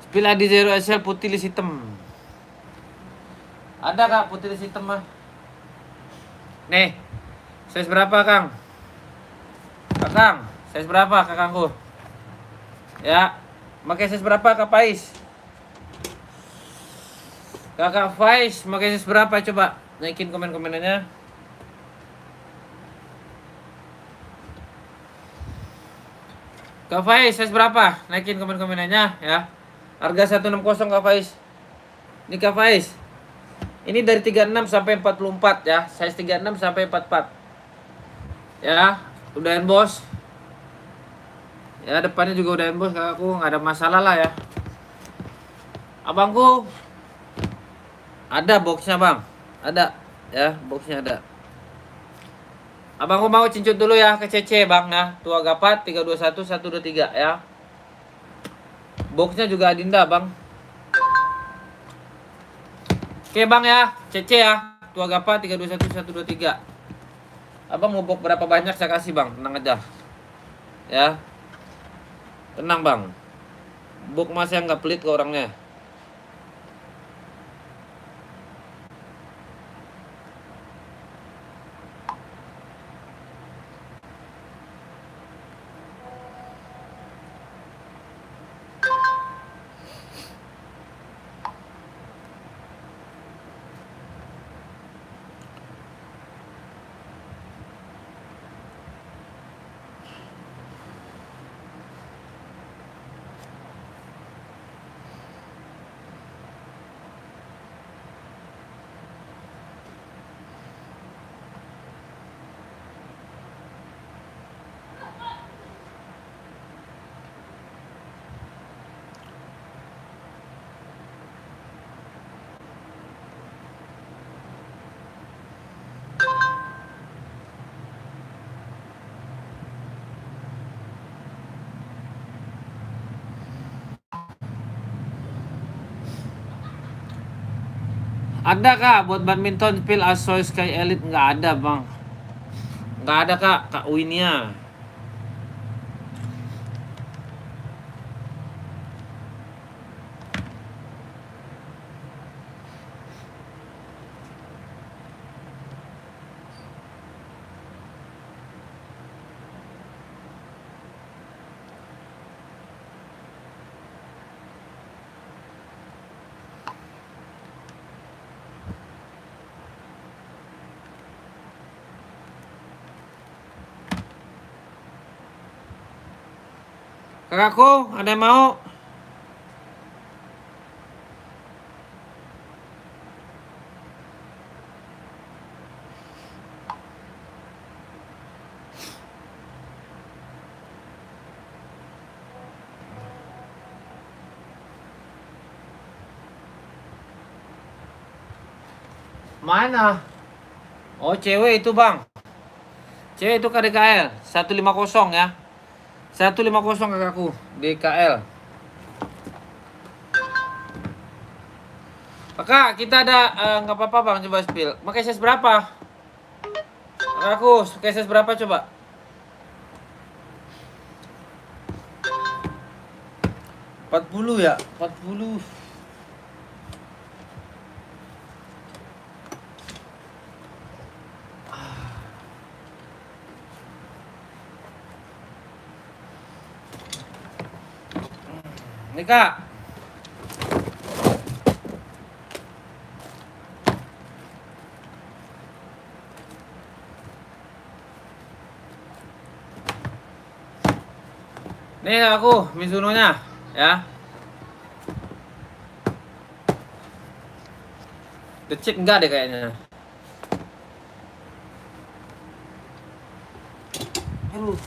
Speaker 1: Spill Adi Zero SL putih lis hitam. Ada kak putih lis hitam mah. Nih, size berapa kang? Kakang, size berapa kakangku? Ya, pakai size berapa kak Faiz? Kakak Faiz, pakai size berapa coba? Naikin komen-komenannya. Kak Faiz, size berapa? Naikin komen-komenannya ya. Harga 160 kak Faiz. Ini kak Faiz. Ini dari 36 sampai 44 ya. Size 36 sampai 44. Ya, udahan bos. Ya, depannya juga udahan bos kakakku, nggak ada masalah lah ya. Abangku ada boxnya bang. Ada ya, boxnya ada. Abangku mau cincut dulu ya ke CC bang ya. Tua Gapa 321 123 ya. Boxnya juga Adinda bang. Oke bang ya, CC ya. Tua Gapa 321 123. Abang mau box berapa banyak saya kasih bang, tenang aja. Ya. Tenang bang. Box mas yang nggak pelit ke orangnya. Ada kak buat badminton pil Asoy Sky Elite? Nggak ada bang. Nggak ada kak, Kak Winia. Kakakku, ada yang mau? Mana? Oh, cewek itu bang. Cewek itu KDKL 150 ya. 150 kakakku DKL. Kakak, kita ada nggak apa-apa bang, coba spill. Pakai size berapa? Kakakku, pakai size berapa coba? $40 ya? 40. Nih kak. Nih aku Mizuno-nya ya. Decit enggak deh kayaknya. Aduh.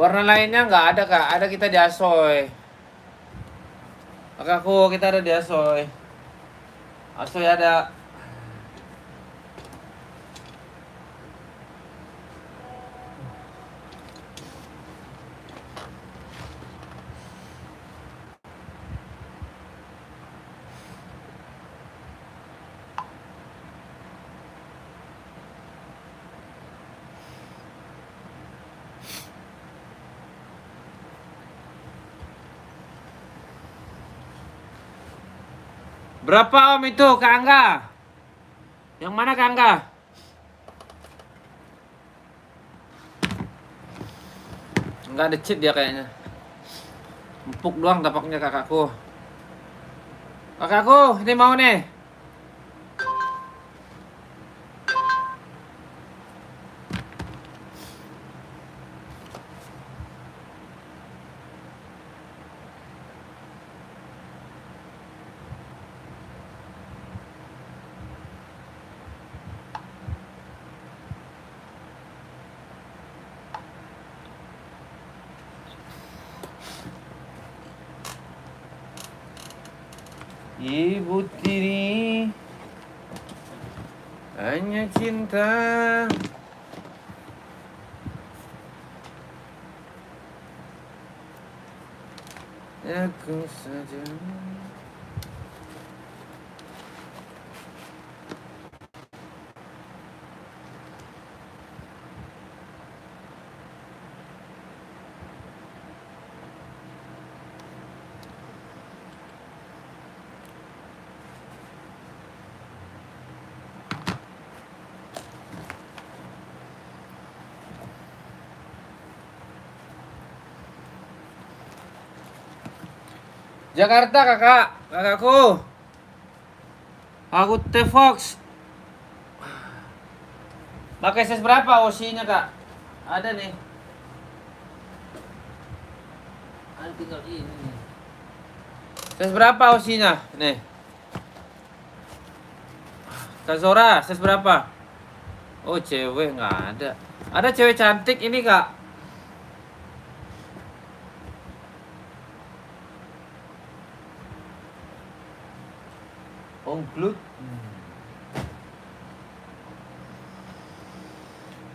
Speaker 1: Warna lainnya nggak ada kak, ada kita di Asoy. Kakakku, kita ada di Asoy. Asoy ada. Berapa om itu Kak Angga? Yang mana Kak Angga? Enggak ada cheat dia kayaknya. Empuk doang tapaknya kakakku. Kakakku, ini mau nih. Ibu tiri hanya cinta. Aku saja. Jakarta kakak, kakakku. Aku T-Fox. Pakai size berapa OC-nya kak? Ada nih. Ada tinggal ini nih. Size berapa OC-nya? Nih. Kak Zora, size berapa? Oh cewek nggak ada. Ada cewek cantik ini kak. Ongklut.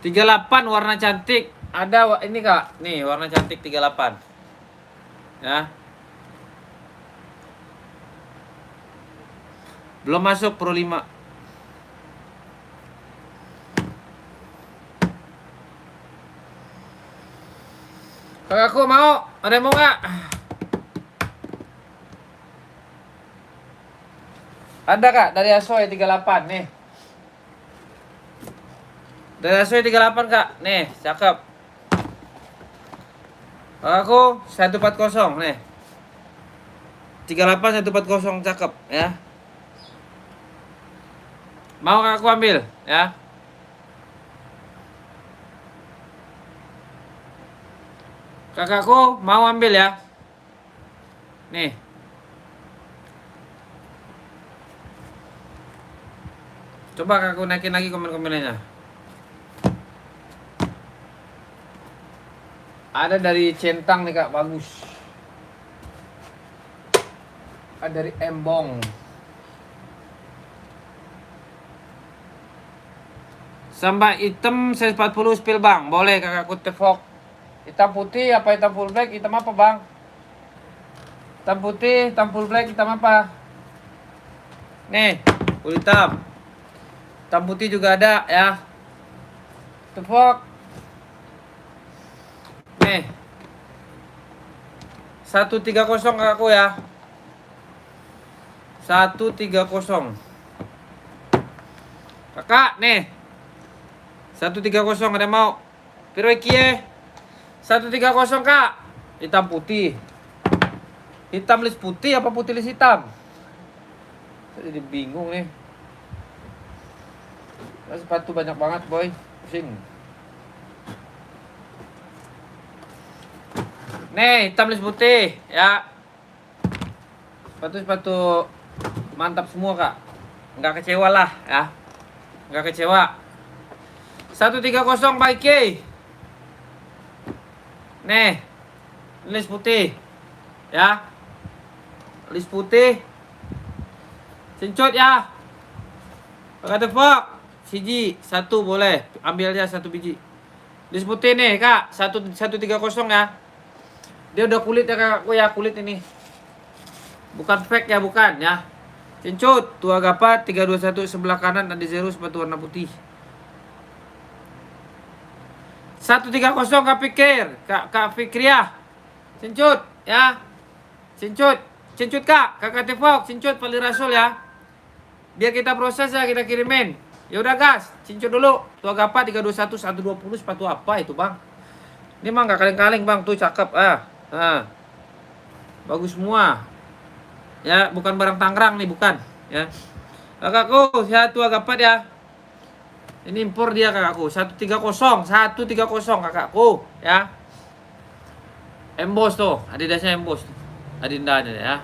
Speaker 1: ...38 warna cantik. Ada ini Kak. Nih warna cantik 38. Ya. Belum masuk Pro 5. Kakakku mau? Ada yang mau nggak? Ada Kak dari Asoy 38 nih. Dari Asoy 38 Kak. Nih, cakep. Kakakku 140 nih. 38 140 cakep ya. Mau kakakku ambil ya? Kakakku mau ambil ya? Nih. Coba kakakku naikin lagi komen-komennya. Ada dari Centang nih Kak, bagus. Ada dari Embong. Sampai hitam 140 spill bang. Boleh kakakku tevok. Hitam putih apa hitam full black? Hitam apa bang? Hitam putih, hitam full black, hitam apa? Nih, full hitam. Hitam putih juga ada ya. Tevok. Nih. 130 kakakku ya. 130. Kakak nih. 130 ada mau. Piro iki ye? 130 Kak. Hitam putih. Hitam list putih apa putih list hitam? Saya jadi bingung nih. Sepatu banyak banget boy. Pusing. Nih hitam list putih ya. Sepatu mantap semua Kak. Nggak kecewa lah ya. Nggak kecewa. 130 by K. Nih list putih ya. List putih cincut ya. Pakai tepok siji 1 boleh. Ambil aja 1 biji. List putih nih Kak. 130 ya. Dia udah kulit ya kakakku ya. Kulit ini bukan fake ya, bukan ya. Cincut Tua Gapat 321 sebelah kanan ada zero sepatu warna putih. 130 Kak Pikir, Kak Fikriah. Cincut ya. Cincut Kak, Kakak Tevok, cincut Pali Rasul ya. Biar kita proses ya, kita kirimin. Ya udah gas, cincut dulu. Tua Gapat 321 120 sepatu apa itu, Bang? Ini mah enggak kaleng-kaleng, Bang. Tuh cakep bagus semua. Ya, bukan barang Tangerang nih, bukan ya. Kakakku, saya Tua Gapat ya. Ini impor dia kakakku. 130 kakakku ya. Embos tuh, Adidasnya embos. Adindanya ya.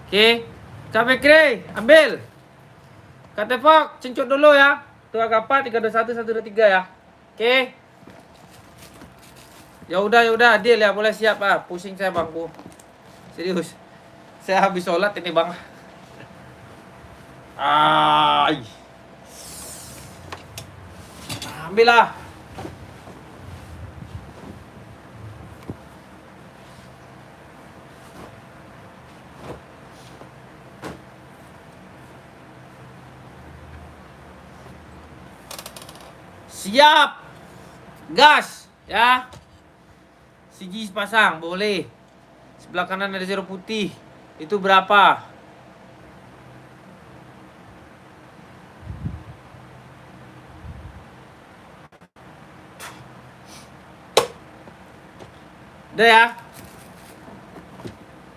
Speaker 1: Oke. Capek kre, ambil. Katepok, cincut dulu ya. Tua Gapat 321 123 ya. Oke. Ya udah, deal ya, boleh siap Pusing saya bangku. Serius. Saya habis sholat ini bang. Ambillah. Siap. Gas ya. Siji pasang boleh. Sebelah kanan ada zero putih. Itu berapa? Udah ya.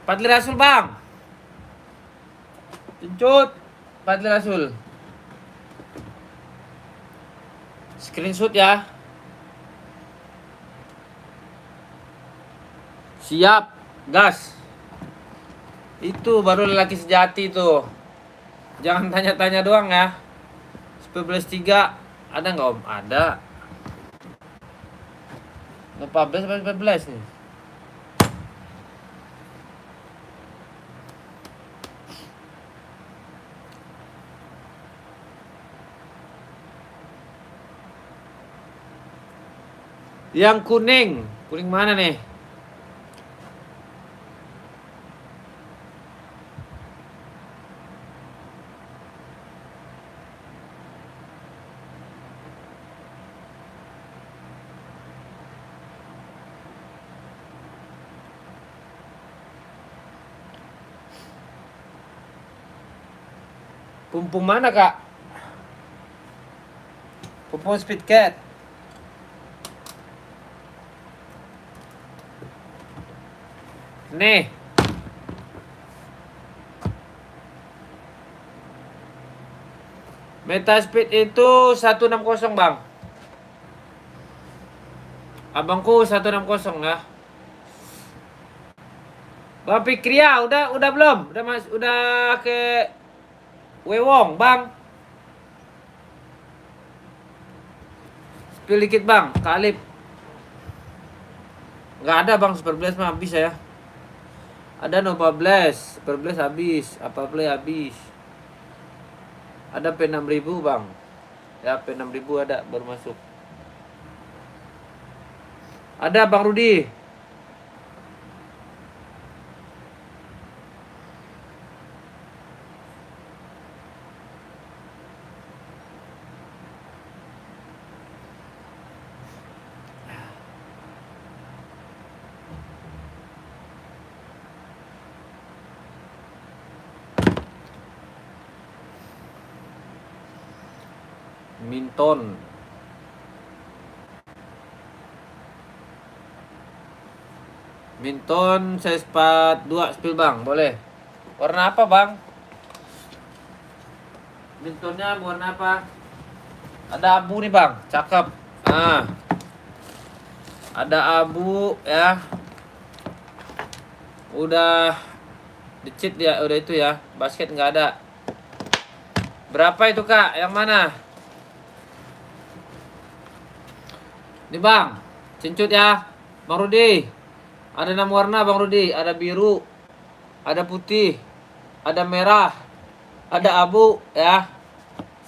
Speaker 1: Padli Rasul bang. Cincut Padli Rasul. Screenshot ya. Siap. Gas. Itu baru lelaki sejati tuh. Jangan tanya-tanya doang ya. 14.3 ada nggak om? Ada. 14 apa 14 nih? Yang kuning. Kuning mana nih? Pumpung mana, Kak? Pumpung Speed Cat. Nih. Meta Speed itu 160, Bang. Abangku 160 ya. Bang Fikria udah belum? Udah ke Wewong, Bang. Spill dikit, Bang. Kalip. Nggak ada, Bang. Super Blast mah habis ya. Ada Nova Blast. Super Blast habis. Apa play habis. Ada P6000, Bang. Ya, P6000 ada baru masuk. Ada Bang Rudi. Minton. Minton size 42 spill, Bang. Boleh. Warna apa, Bang? Mintonnya warna apa? Ada abu nih, Bang. Cakep. Ah. Ada abu ya. Udah dicit dia, udah itu ya. Basket nggak ada. Berapa itu, Kak? Yang mana? Nih, Bang. Cincut ya. Bang Rudi. Ada 6 warna, Bang Rudi. Ada biru, ada putih, ada merah, ada abu ya.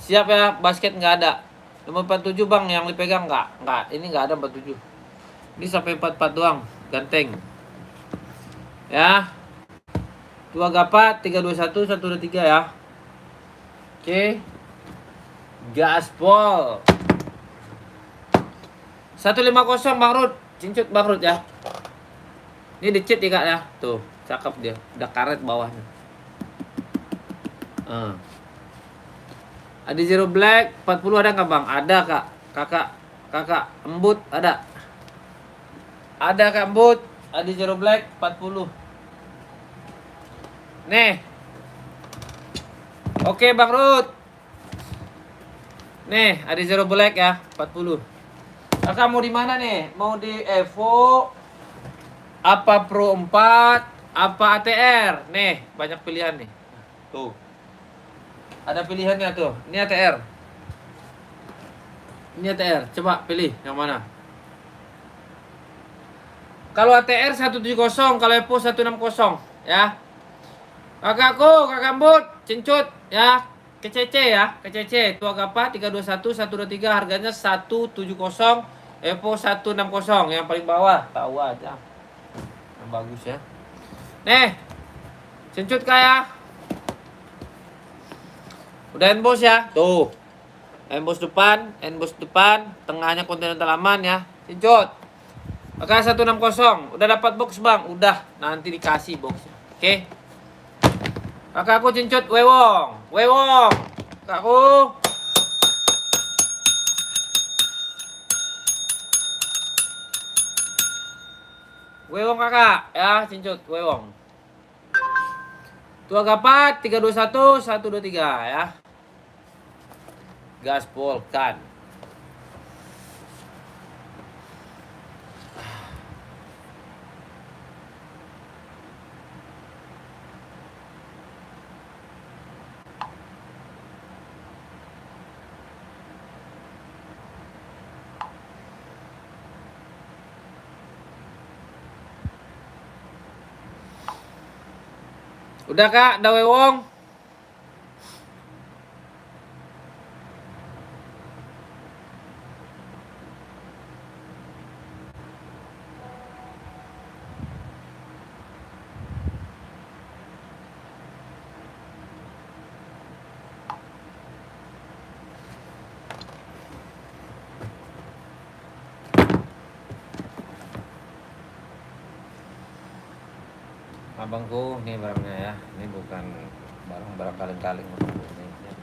Speaker 1: Siap ya, basket nggak ada. Nomor 47, Bang, yang dipegang nggak? Nggak, ini nggak ada 47. Ini sampai 44 doang, ganteng. Ya. 2 gapat, 321, 123 ya. Oke. Gaspol. 150, Bang Rud. Cincut, Bang Rud ya. Ini dicit ya, Kak ya. Tuh, cakep dia. Udah karet bawahnya. Ada Zero Black 40 ada nggak, Bang? Ada, Kak. Kakak embut ada. Ada, Kak, embut. Ada Zero Black 40. Nih. Oke, Bang Rud. Nih, ada Zero Black ya, 40. Kakak mau di mana nih? Mau di Evo, apa Pro 4, apa ATR? Nih, banyak pilihan nih. Tuh. Ada pilihannya tuh. Ini ATR. Ini ATR. Coba pilih yang mana? Kalau ATR 170, kalau Evo 160 ya. Kakakku, kakak embut, cincut ya. Kecece ya, kecece. Tua Gapa 321, 123, harganya 170, Evo 160 yang paling bawah. Tahu aja. Yang bagus ya. Nih. Cincut kayak. Udah endboss ya. Tuh. Endboss depan, tengahnya Continental aman ya. Cincut. Kakak 160. Udah dapat box, Bang? Udah, nanti dikasih boxnya. Oke. Kakakku cincut Wewong. Kakakku. Wewong kakak ya, cincut Wewong. Tua Gapat 321 123 ya. Gaspol kan. Udah, Kak, udah Wewong. abangku, nih barangnya ya. Ini bukan barang-barang kaleng-kaleng ini ya.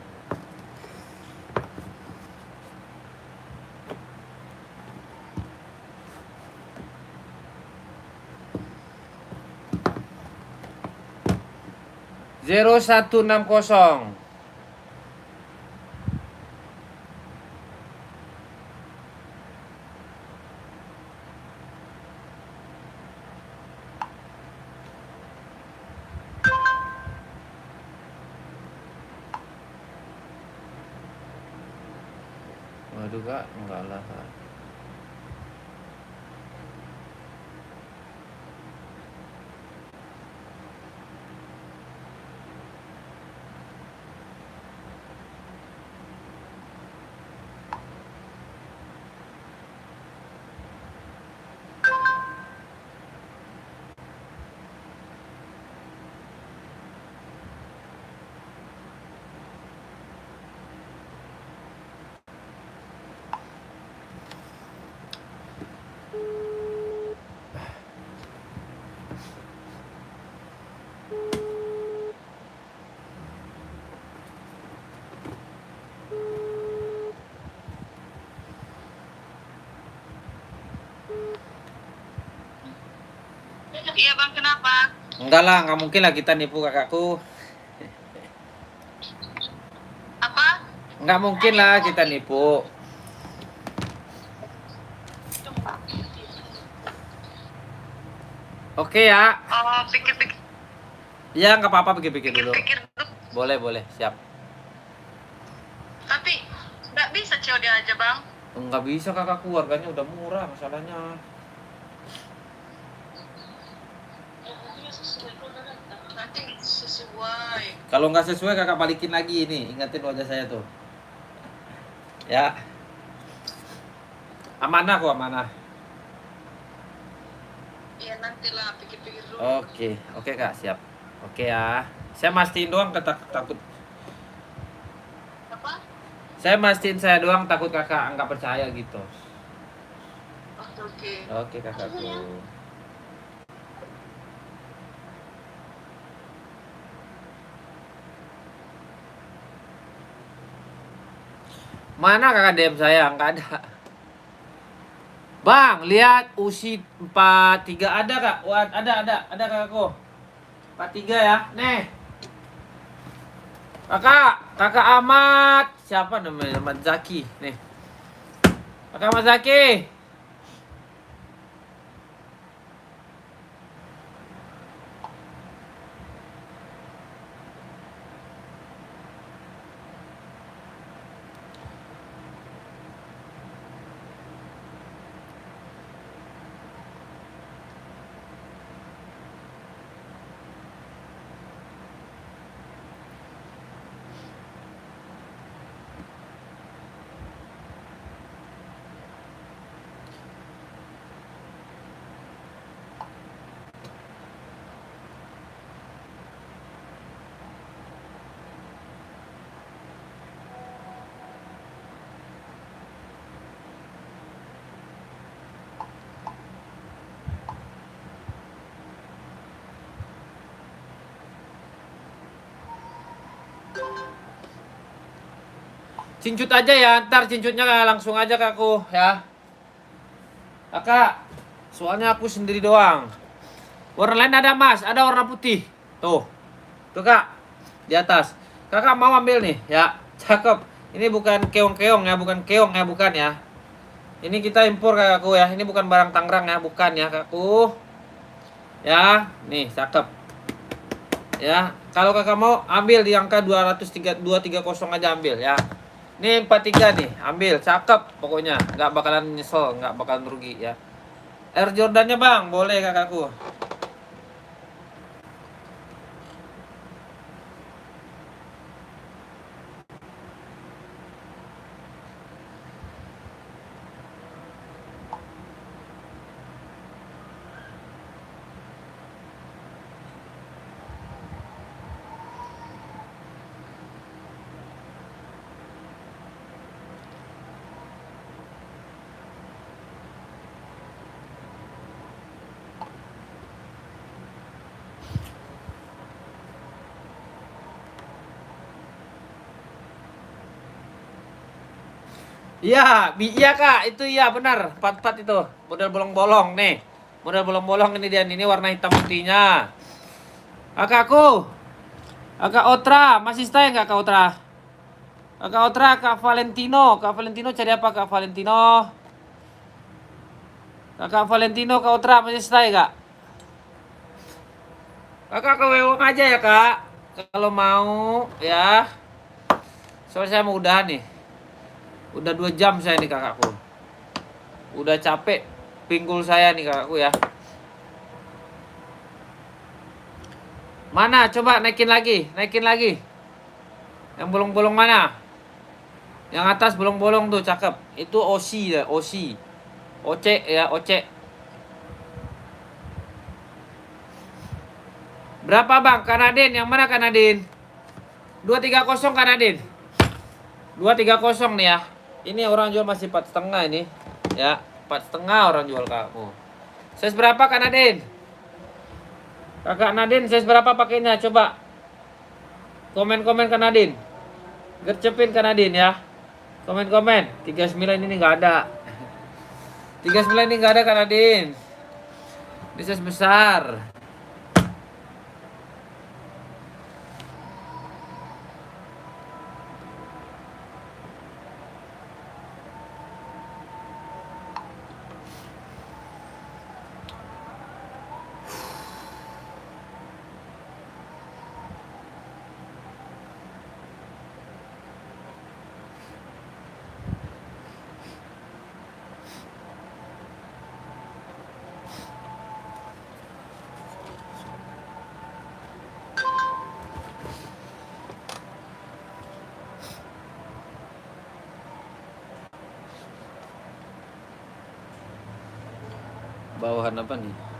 Speaker 1: Zero 160. Waduh kak, enggak lah kak.
Speaker 2: Iya bang, kenapa?
Speaker 1: Enggak lah, nggak mungkin lah kita nipu kakakku.
Speaker 2: Apa?
Speaker 1: Nggak mungkin lah kita nipu. Oke ya.
Speaker 2: Oh, pikir-pikir.
Speaker 1: Ya nggak apa-apa, pikir-pikir dulu.
Speaker 2: Pikir-pikir dulu.
Speaker 1: Boleh, siap.
Speaker 2: Tapi nggak bisa COD aja bang.
Speaker 1: Nggak bisa kakakku, harganya udah murah masalahnya.
Speaker 2: Nanti sesuai.
Speaker 1: Kalau nggak sesuai kakak balikin lagi ini. Ingatin wajah saya tuh. Ya. Amanah kok, amanah.
Speaker 2: Iya nantilah, pikir-pikir dulu.
Speaker 1: Oke kak, siap. Oke ya. Saya mastiin doang takut.
Speaker 2: Apa?
Speaker 1: Saya mastiin saya doang takut kakak nggak percaya gitu.
Speaker 2: Oke.
Speaker 1: Oke kakakku. Mana kakak DM saya? Nggak ada. Bang, lihat USI 43 ada kak? Wah, ada kakakku. 43 ya. Nih. Kakak Ahmad. Siapa namanya? Ahmad Zaki. Nih. Kakak Ahmad Zaki. Cincut aja ya, ntar cincutnya langsung aja ke aku ya. Kakak, soalnya aku sendiri doang. Warna lain ada mas, ada warna putih. Tuh kak, di atas. Kakak mau ambil nih ya, cakep. Ini bukan keong-keong ya, bukan ya. Ini kita impor kakakku ya, ini bukan barang Tangerang ya, bukan ya kakakku. Ya, nih cakep. Ya, kalau kakak mau ambil di angka 230 aja ambil ya. Ini 43 nih, ambil, cakep pokoknya, nggak bakalan nyesel, nggak bakalan rugi ya. Air Jordannya bang, boleh kakakku. Iya kak, itu iya benar. 44 itu. Model bolong-bolong nih. Model bolong-bolong ini dia. Ini warna hitam putihnya. Kakakku. Kakak Otra, masih stay nggak Kak Otra? Kakak Otra, Kak Valentino. Kak Valentino cari apa Kak Valentino? Kakak Valentino, Kak Otra masih stay Kak? Kakak ke Wewong aja ya Kak. Kalau mau ya. Soalnya saya mau udahan nih. Udah 2 jam saya nih kakakku. Udah capek pinggul saya nih kakakku ya. Mana? Coba naikin lagi. Naikin lagi. Yang bolong-bolong mana? Yang atas bolong-bolong tuh cakep. Itu OC ya, OC. OC ya, OC. Berapa bang? Kanadin, yang mana Kanadin? 230 Kanadin. 230 nih ya. Ini orang jual masih 4,5 ini. Ya, 4,5 orang jual kamu. Size berapa Kanadin? Kakak Nadine, size berapa pakainya? Coba. Komen-komen Kanadin. Gercepin Kanadin ya. Komen-komen. 39 ini nggak ada. 39 ini nggak ada Kanadin. Ini size besar. Bawahan apa nih?